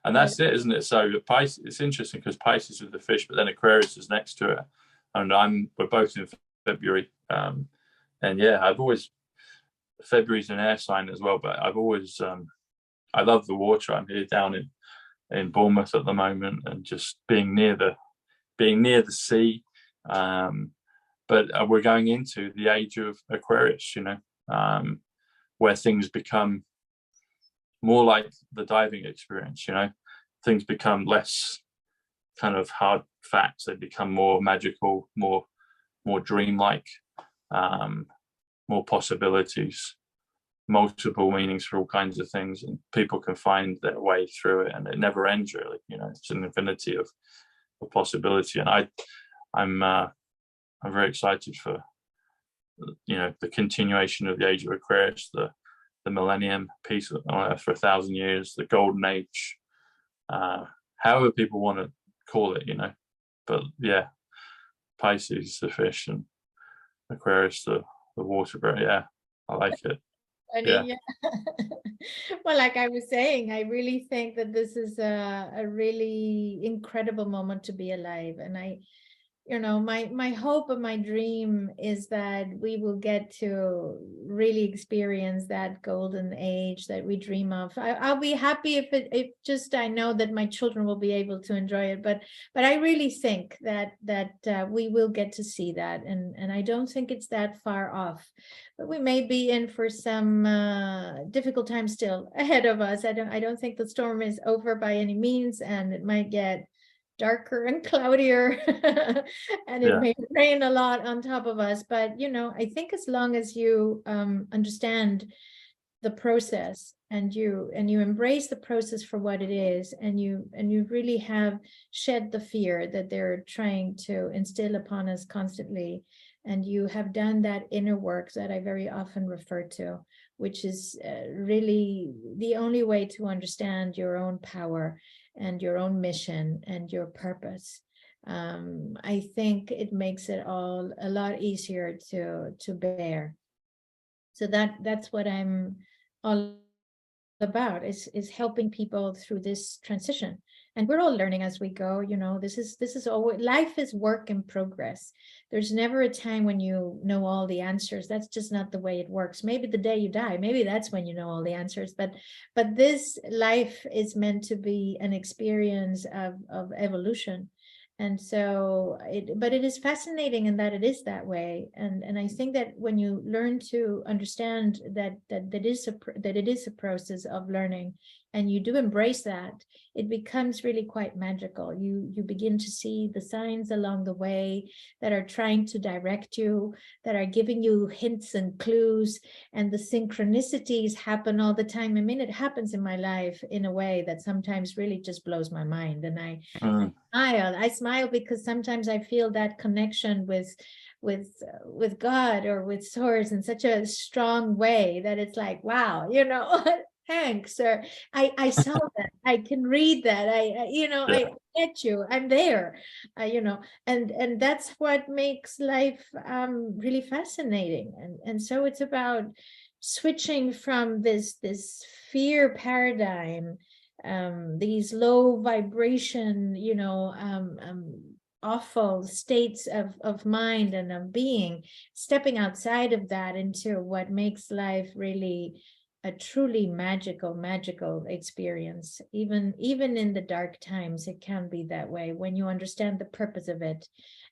And that's it, isn't it? So Pisces, it's interesting because Pisces is the fish, but then Aquarius is next to it. And we're both in February. And yeah, I've always, February's an air sign as well, but I've always, I love the water. I'm here down in Bournemouth at the moment, and just being near the sea. But we're going into the age of Aquarius, you know, where things become more like the diving experience, you know, things become less kind of hard facts. They become more magical, more dreamlike, more possibilities, multiple meanings for all kinds of things, and people can find their way through it, and it never ends really. You know, it's an infinity of possibility, and I'm very excited for, you know, the continuation of the age of Aquarius, the millennium, peace on earth for 1,000 years, the golden age, however people want to call it, you know. But yeah, Pisces the fish and Aquarius the water bird. Yeah, I like it. Yeah. Well, like I was saying, I really think that this is a really incredible moment to be alive. And you know, my hope and my dream is that we will get to really experience that golden age that we dream of. I'll be happy if just I know that my children will be able to enjoy it. But I really think that we will get to see that, and I don't think it's that far off. But we may be in for some difficult times still ahead of us. I don't think the storm is over by any means, and it might get darker and cloudier and it may rain a lot on top of us. But you know, I think as long as you understand the process, and you embrace the process for what it is, and you really have shed the fear that they're trying to instill upon us constantly, and you have done that inner work that I very often refer to, which is really the only way to understand your own power and your own mission and your purpose. I think it makes it all a lot easier to bear. So that's what I'm all about, is helping people through this transition. And we're all learning as we go. This is always, life is work in progress. There's never a time when you know all the answers. That's just not the way it works. Maybe the day you die, maybe that's when you know all the answers. But this life is meant to be an experience of evolution. And so but it is fascinating in that it is that way. And I think that when you learn to understand that it is a process of learning, and you do embrace that, it becomes really quite magical. You begin to see the signs along the way that are trying to direct you, that are giving you hints and clues, and the synchronicities happen all the time. I mean, it happens in my life in a way that sometimes really just blows my mind. And I smile because sometimes I feel that connection with God or with Source in such a strong way that it's like, wow, thanks. Or I saw that, I can read that, I get you, I'm there, and that's what makes life really fascinating. And so it's about switching from this fear paradigm, these low vibration, awful states of mind and of being, stepping outside of that into what makes life really a truly magical experience. Even in the dark times, it can be that way when you understand the purpose of it,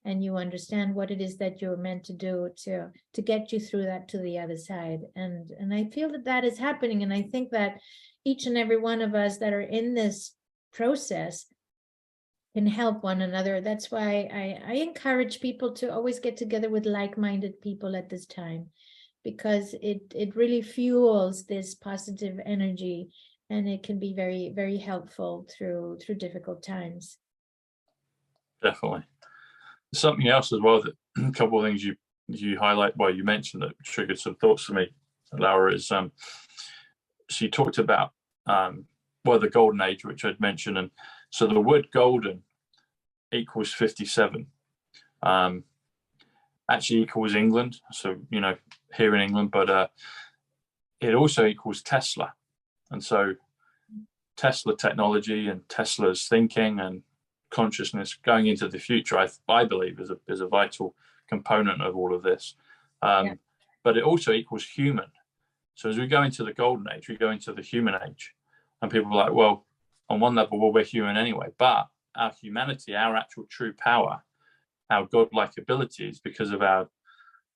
and you understand what it is that you're meant to do to get you through that to the other side. And I feel that is happening, and I think that each and every one of us that are in this process can help one another. That's why I encourage people to always get together with like-minded people at this time, because it really fuels this positive energy, and it can be very, very helpful through difficult times. Definitely. Something else as well, that a couple of things you highlight, you mentioned that triggered some thoughts for me, Laura, is she talked about the golden age, which I'd mentioned, and so the word golden equals 57. Actually equals England, so here in England, but it also equals Tesla. And so Tesla technology and Tesla's thinking and consciousness going into the future, I believe is a vital component of all of this. But it also equals human. So as we go into the golden age, we go into the human age, and people are like, well, on one level, we're human anyway, but our humanity, our actual true power, our godlike abilities, because of the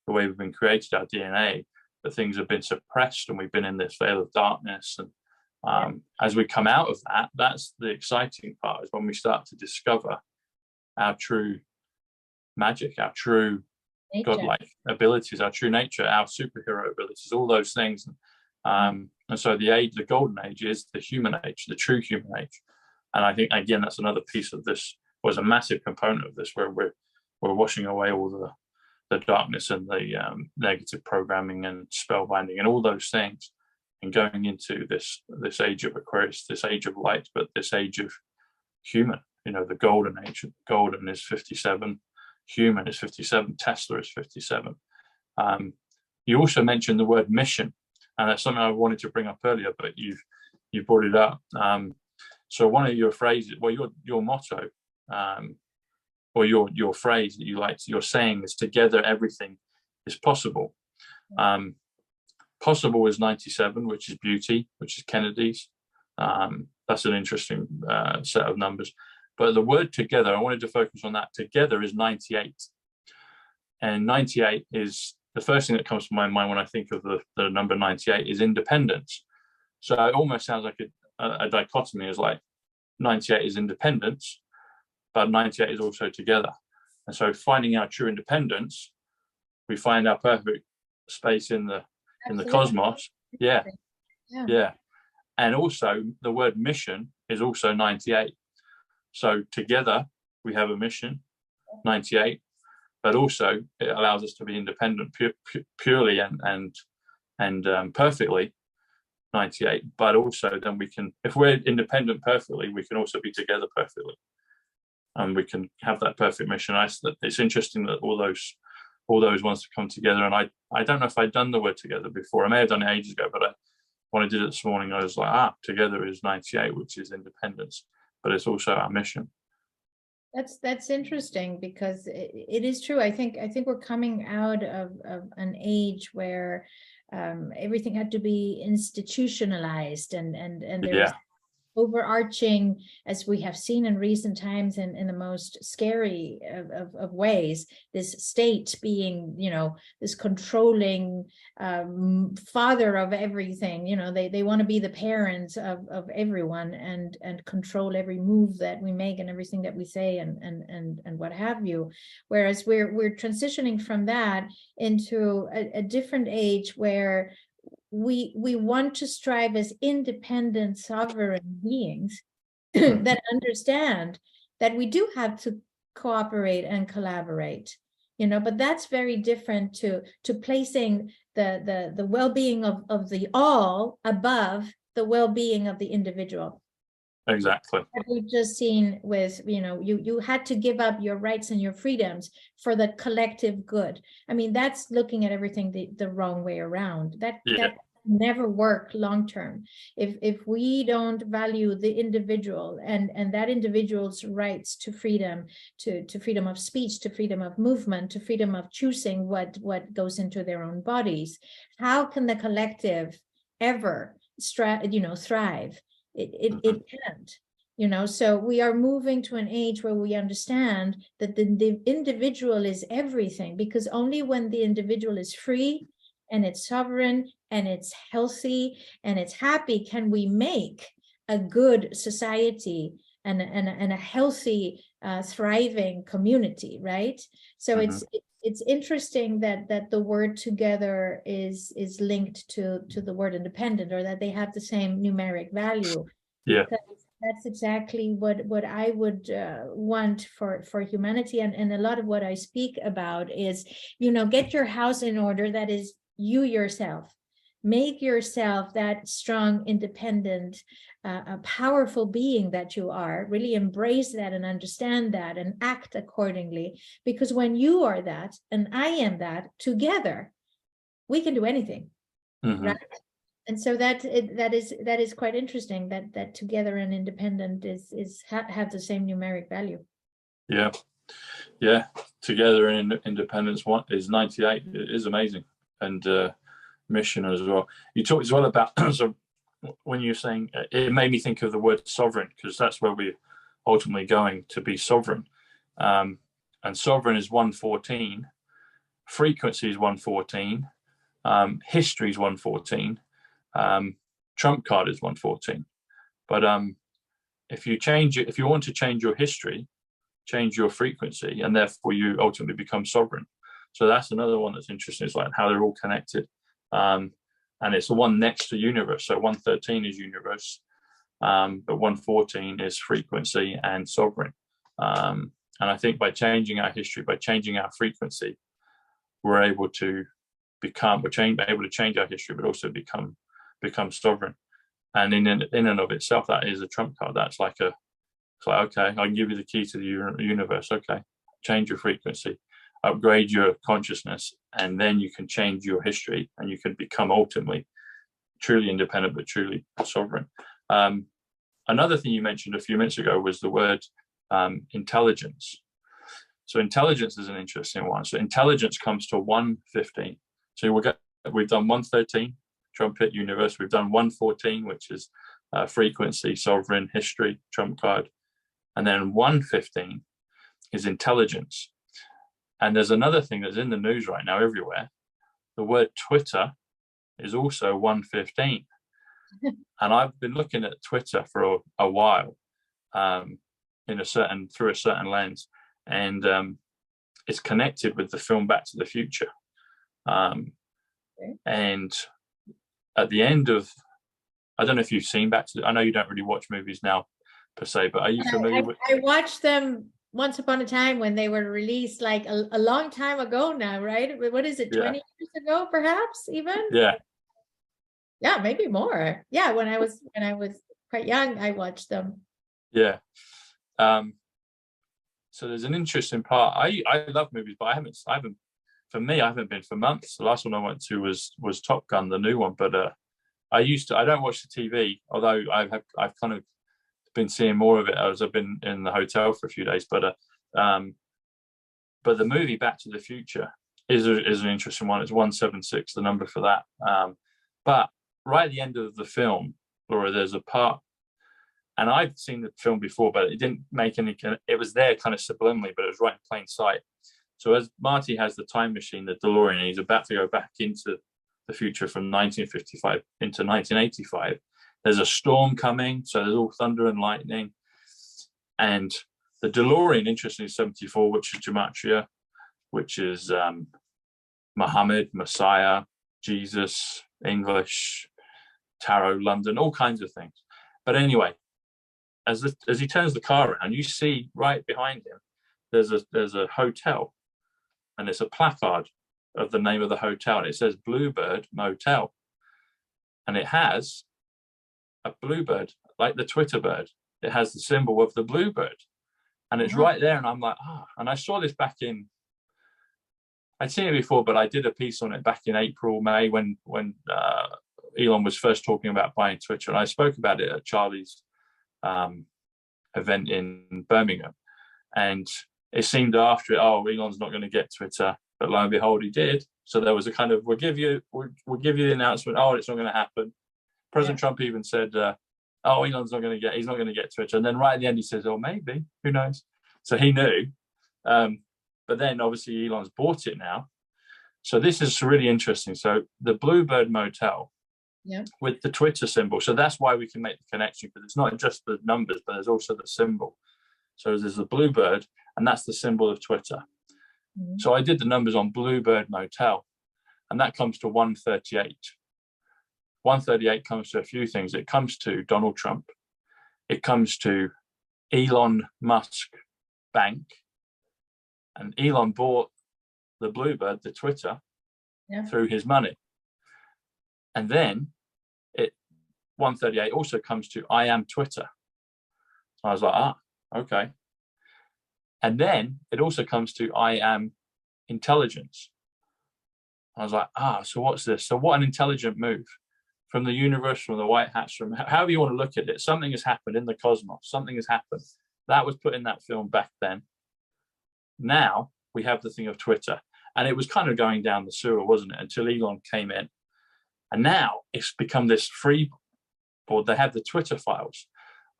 way we've been created, our DNA, that things have been suppressed, and we've been in this veil of darkness. And as we come out of that, that's the exciting part, is when we start to discover our true magic, our true nature, godlike abilities, our true nature, our superhero abilities, all those things. And so the golden age is the human age, the true human age. And I think, again, that's another piece of this, was a massive component of this, where we're washing away all the darkness and the negative programming and spellbinding and all those things, and going into this age of Aquarius, this age of light, but this age of human, the golden age. Golden is 57, human is 57, Tesla is 57. You also mentioned the word mission, and that's something I wanted to bring up earlier, but you brought it up. So one of your phrases, your motto, or your phrase that you like, your saying is, together everything is possible. Possible is 97, which is beauty, which is Kennedy's. That's an interesting set of numbers. But the word together, I wanted to focus on that. Together is 98. And 98 is, the first thing that comes to my mind when I think of the number 98 is independence. So it almost sounds like a dichotomy, is like 98 is independence, but 98 is also together. And so finding our true independence, we find our perfect space in the cosmos. Yeah. And also the word mission is also 98. So together we have a mission, 98, but also it allows us to be independent purely and perfectly, 98. But also then we can, if we're independent perfectly, we can also be together perfectly, and we can have that perfect mission. It's interesting that all those ones come together. And I don't know if I'd done the word together before. I may have done it ages ago, but when I did it this morning, I was like, together is 98, which is independence, but it's also our mission. That's interesting, because it is true. I think we're coming out of an age where everything had to be institutionalized, and there was overarching, as we have seen in recent times, in the most scary of ways, this state being, this controlling father of everything. They want to be the parents of everyone, and control every move that we make and everything that we say, and what have you. Whereas we're transitioning from that into a different age, where we want to strive as independent, sovereign beings that understand that we do have to cooperate and collaborate, but that's very different to placing the well-being of the all above the well-being of the individual. Exactly. That we've just seen with, you had to give up your rights and your freedoms for the collective good. I mean, that's looking at everything the wrong way around. That never work long term. If we don't value the individual and that individual's rights to freedom, to freedom of speech, to freedom of movement, to freedom of choosing what goes into their own bodies, how can the collective ever thrive? It can't. So we are moving to an age where we understand that the individual is everything, because only when the individual is free and it's sovereign and it's healthy and it's happy can we make a good society and a healthy, thriving community, right? So it's interesting that the word together is linked to the word independent, or that they have the same numeric value. Yeah. Because that's exactly what I would want for humanity. And a lot of what I speak about is, get your house in order. That is you yourself. Make yourself that strong, independent, a powerful being that you are. Really embrace that and understand that and act accordingly. Because when you are that and I am that, together, we can do anything, right? And so that is quite interesting. That together and independent have the same numeric value. Yeah. Together and independence is 98. It is amazing, and mission as well. You talked as well about so when you're saying, it made me think of the word sovereign, because that's where we're ultimately going to be sovereign. And sovereign is 114, frequency is 114, history is 114, trump card is 114. But if you want to change your history, change your frequency, and therefore you ultimately become sovereign. So that's another one that's interesting. It's like how they're all connected. And it's the one next to universe. So 113 is universe, but 114 is frequency and sovereign. And I think by changing our history, by changing our frequency, we're able to able to change our history, but also become sovereign. And in and of itself, that is a trump card. That's like okay, I can give you the key to the universe. Okay, change your frequency, upgrade your consciousness, and then you can change your history, and you can become ultimately truly independent, but truly sovereign. Another thing you mentioned a few minutes ago was the word intelligence. So intelligence is an interesting one. So intelligence comes to 115. So we've done 113, trumpet, universe. We've done 114, which is frequency, sovereign, history, trump card. And then 115 is intelligence. And there's another thing that's in the news right now everywhere. The word Twitter is also 115. And I've been looking at Twitter for a while, through a certain lens. And it's connected with the film Back to the Future. And at the end of, I don't know if you've seen I know you don't really watch movies now per se, but are you familiar with? I watched them once upon a time when they were released, like a long time ago now, right? What is it, 20 years ago, perhaps even? Yeah, maybe more. Yeah, when I was quite young, I watched them. Yeah. So there's an interesting part. I love movies, but I haven't for me, I haven't been for months. The last one I went to was Top Gun, the new one. But I don't watch the TV, although I've kind of been seeing more of it as I've been in the hotel for a few days. But the movie Back to the Future is an interesting one. It's 176, the number for that. But right at the end of the film, Laura, there's a part, and I've seen the film before, but it didn't make any. It was there kind of subliminally, but it was right in plain sight. So as Marty has the time machine, the DeLorean, and he's about to go back into the future from 1955 into 1985. There's a storm coming, so there's all thunder and lightning. And the DeLorean, interestingly, 74, which is Gematria, which is Muhammad, Messiah, Jesus, English, Tarot, London, all kinds of things. But anyway, as he turns the car around, you see right behind him, there's a hotel, and it's a placard of the name of the hotel, and it says Bluebird Motel, and it has a bluebird, like the Twitter bird. It has the symbol of the bluebird, and it's right there. And I'm like, and I saw this back in, I'd seen it before, but I did a piece on it back in April, May, when Elon was first talking about buying Twitter, and I spoke about it at Charlie's event in Birmingham. And it seemed after it, Elon's not going to get Twitter, but lo and behold, he did. So there was a kind of, we'll give you the announcement. It's not going to happen. President Trump even said, Elon's not going to get, he's not going to get Twitter. And then right at the end, he says, maybe, who knows? So he knew. But then obviously Elon's bought it now. So this is really interesting. So the Bluebird Motel with the Twitter symbol. So that's why we can make the connection, because it's not just the numbers, but there's also the symbol. So there's the Bluebird, and that's the symbol of Twitter. Mm-hmm. So I did the numbers on Bluebird Motel, and that comes to 138. 138 comes to a few things. It comes to Donald Trump. It comes to Elon Musk Bank. And Elon bought the Bluebird, the Twitter, through his money. And then 138 also comes to I am Twitter. So I was like, okay. And then it also comes to I am intelligence. I was like, so what's this? So what an intelligent move from the universe, from the white hats, from however you want to look at it. Something has happened in the cosmos. Something has happened. That was put in that film back then. Now we have the thing of Twitter, and it was kind of going down the sewer, wasn't it? Until Elon came in, and now it's become this free board. They have the Twitter files.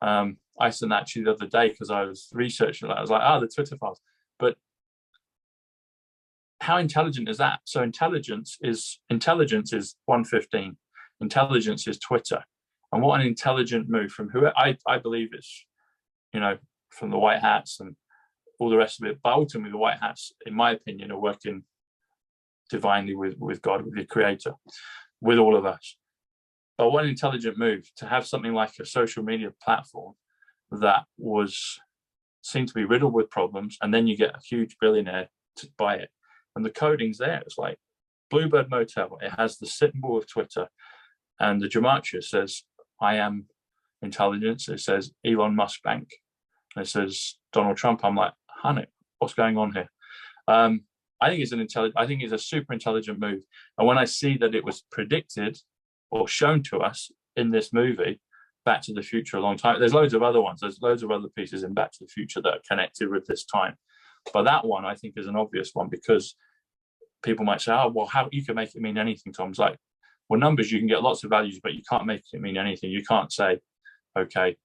I sent actually the other day because I was researching that. I was like, the Twitter files. But how intelligent is that? So intelligence is 115. Intelligence is Twitter, and what an intelligent move from who I believe is, from the white hats and all the rest of it. But ultimately, the white hats, in my opinion, are working divinely with God, with the Creator, with all of us. But what an intelligent move to have something like a social media platform that seemed to be riddled with problems, and then you get a huge billionaire to buy it. And the coding's there. It's like Bluebird Motel. It has the symbol of Twitter, and the gematria says, I am intelligence. It says Elon Musk Bank. And it says Donald Trump. I'm like, honey, what's going on here? I think it's a super intelligent move. And when I see that it was predicted or shown to us in this movie, Back to the Future, a long time, there's loads of other ones. There's loads of other pieces in Back to the Future that are connected with this time. But that one, I think, is an obvious one, because people might say, how you can make it mean anything, Tom. It's like, well, numbers, you can get lots of values, but you can't make it mean anything. You can't say, okay,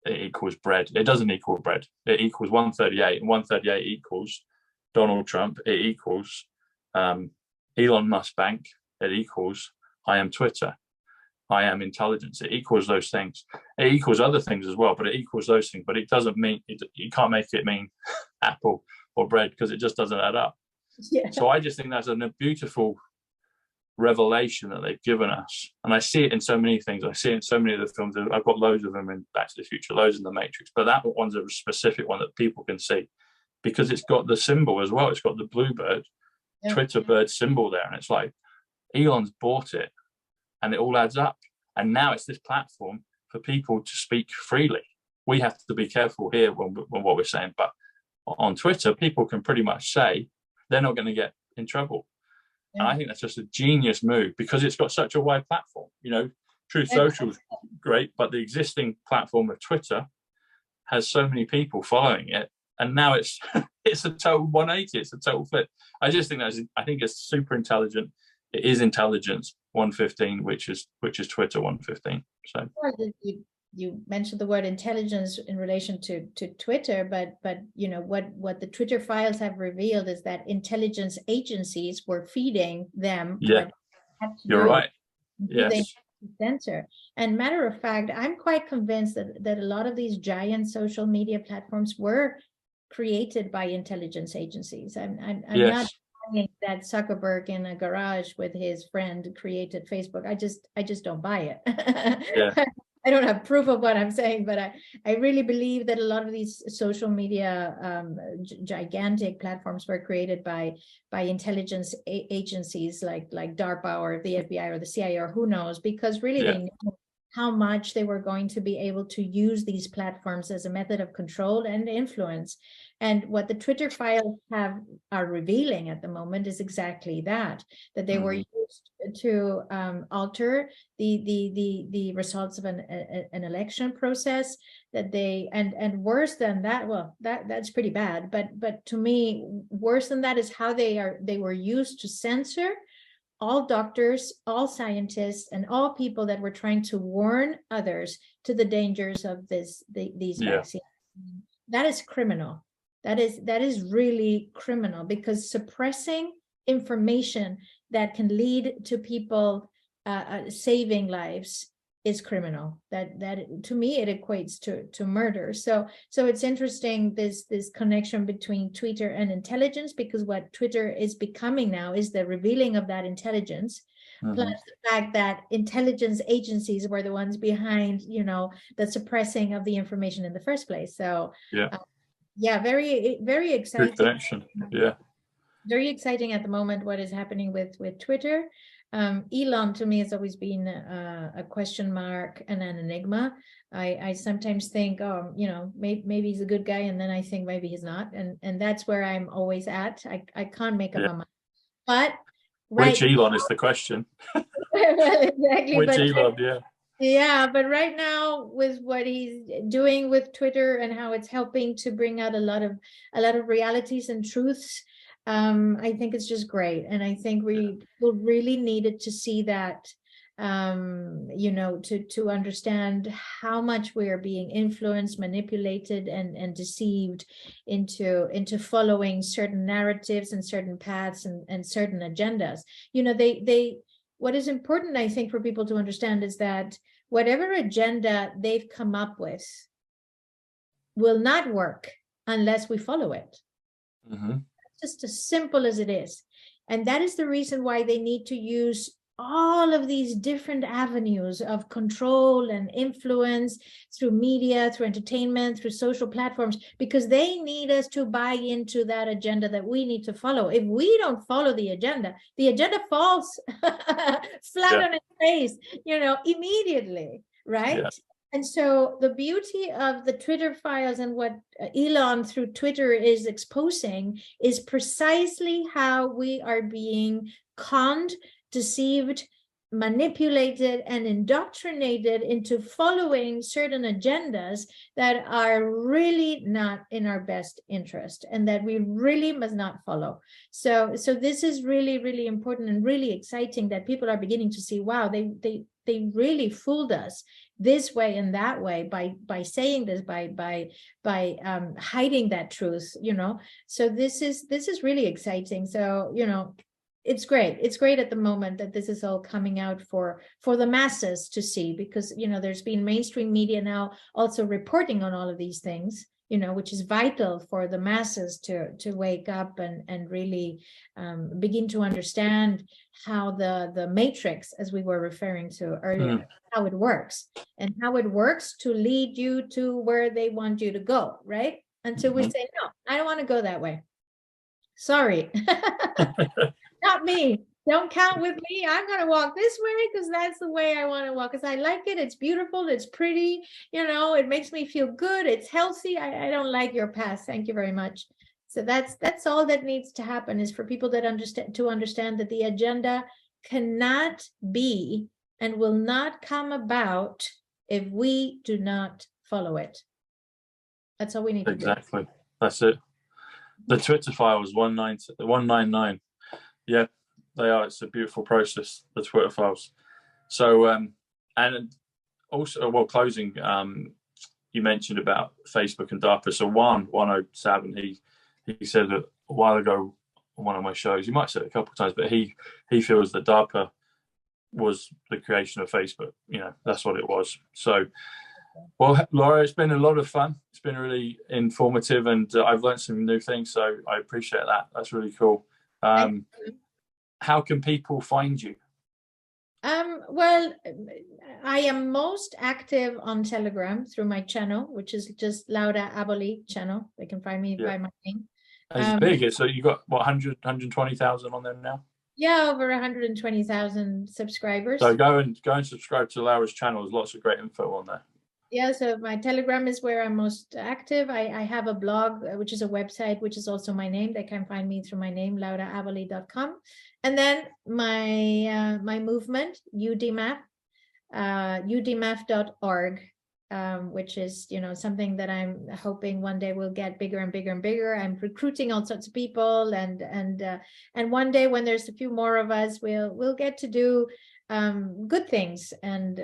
it equals bread. It doesn't equal bread. It equals 138, and 138 equals Donald Trump. It equals Elon Musk Bank. It equals I am Twitter. I am intelligence. It equals those things. It equals other things as well, but it equals those things. But it doesn't mean, you can't make it mean apple or bread, because it just doesn't add up. Yeah. So I just think that's a beautiful revelation that they've given us. And I see it in so many things. I see it in so many of the films. I've got loads of them in Back to the Future, loads in The Matrix. But that one's a specific one that people can see, because it's got the symbol as well. It's got the Bluebird, Twitter bird symbol there. And it's like, Elon's bought it, and it all adds up. And now it's this platform for people to speak freely. We have to be careful here when what we're saying. But on Twitter, people can pretty much say they're not going to get in trouble. And I think that's just a genius move because it's got such a wide platform. You know, Truth Social is great, but the existing platform of Twitter has so many people following it, and now it's it's a total 180. It's a total flip. I just think I think it's super intelligent. It is intelligence 115, which is Twitter 115. So you mentioned the word intelligence in relation to Twitter, but you know what the Twitter files have revealed is that intelligence agencies were feeding them. Yeah, you're right. Yes. Censor. And matter of fact, I'm quite convinced that a lot of these giant social media platforms were created by intelligence agencies. I'm not saying that Zuckerberg in a garage with his friend created Facebook. I just don't buy it. Yeah. I don't have proof of what I'm saying, but I really believe that a lot of these social media gigantic platforms were created by intelligence agencies like DARPA or the FBI or the CIA or who knows, because really they knew how much they were going to be able to use these platforms as a method of control and influence. And what the Twitter files are revealing at the moment is exactly that they were used to alter the results of an election process, that they and worse than that, well, that's pretty bad, but to me worse than that is how they were used to censor all doctors, all scientists, and all people that were trying to warn others to the dangers of these vaccines. That is criminal. That is really criminal, because suppressing information that can lead to people saving lives is criminal. That to me it equates to murder. So it's interesting, this connection between Twitter and intelligence, because what Twitter is becoming now is the revealing of that intelligence, plus the fact that intelligence agencies were the ones behind, you know, the suppressing of the information in the first place. So very, very exciting. Good connection. Yeah. Very exciting at the moment what is happening with Twitter. Elon to me has always been a question mark and an enigma. I sometimes think, oh, you know, maybe he's a good guy, and then I think maybe he's not, and that's where I'm always at. I can't make up my mind. But which Elon is the question? Well, exactly. Which Elon? Yeah, but right now with what he's doing with Twitter and how it's helping to bring out a lot of realities and truths, I think it's just great. And I think we really needed to see that, you know, to understand how much we are being influenced, manipulated, and deceived into following certain narratives and certain paths and certain agendas. You know, what is important, I think, for people to understand is that whatever agenda they've come up with will not work unless we follow it. Just as simple as it is. And that is the reason why they need to use all of these different avenues of control and influence through media, through entertainment, through social platforms, because they need us to buy into that agenda that we need to follow. If we don't follow the agenda falls flat on its face, you know, immediately, right? And so the beauty of the Twitter files and what Elon through Twitter is exposing is precisely how we are being conned, deceived, manipulated, and indoctrinated into following certain agendas that are really not in our best interest and that we really must not follow. So this is really, really important and really exciting that people are beginning to see, wow, they really fooled us this way and that way by saying this, by hiding that truth, you know. So this is really exciting. So, you know, it's great. It's great at the moment that this is all coming out for the masses to see, because, you know, there's been mainstream media now also reporting on all of these things, you know, which is vital for the masses to wake up and really begin to understand how the matrix, as we were referring to earlier, how it works and how it works to lead you to where they want you to go, right? Until we say, no, I don't want to go that way. Sorry. Not me. Don't count with me. I'm going to walk this way because that's the way I want to walk, because I like it. It's beautiful. It's pretty. You know, it makes me feel good. It's healthy. I don't like your path. Thank you very much. So that's all that needs to happen, is for people that understand that the agenda cannot be and will not come about if we do not follow it. That's all we need to do. Exactly. That's it. The Twitter files 199. Yeah, they are. It's a beautiful process, the Twitter files. So and also, well, closing, you mentioned about Facebook and DARPA. So 107, he said a while ago on one of my shows, you might say it a couple of times, but he feels that DARPA was the creation of Facebook. You know, that's what it was. So, well, Laura, it's been a lot of fun. It's been really informative, and I've learned some new things. So I appreciate that. That's really cool. How can people find you? Well, I am most active on Telegram through my channel, which is just Laura Aboli channel. They can find me by my name. It's big. So you got what, 120,000 on there now? Yeah, over 120,000 subscribers. So go and subscribe to Laura's channel. There's lots of great info on there. Yeah, so my Telegram is where I'm most active. I have a blog, which is a website, which is also my name. They can find me through my name, lauraaboli.com. And then my my movement, UDMAF, udmaf.org, which is, you know, something that I'm hoping one day will get bigger and bigger and bigger. I'm recruiting all sorts of people, and one day when there's a few more of us, we'll get to do good things, and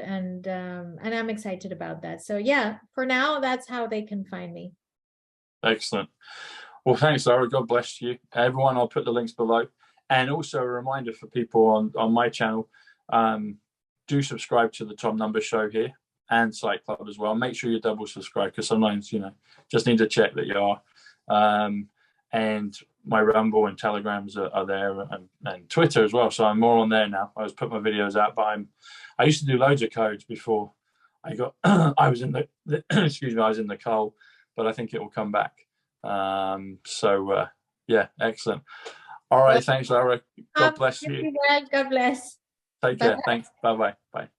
I'm excited about that. So yeah, for now, that's how they can find me. Excellent. Well, thanks, Laura. God bless you. Everyone, I'll put the links below. And also a reminder for people on my channel, do subscribe to the Tom Number Show here and Psych.Club as well. Make sure you double subscribe, because sometimes, you know, just need to check that you are. And my Rumble and Telegrams are there, and Twitter as well. So I'm more on there now. I was putting my videos out, but I used to do loads of codes before I got I was in the excuse me, I was in the coal, but I think it will come back. Yeah, excellent. All right, thanks, Laura. God bless you. God bless. Take care. Thanks. Bye-bye. Bye.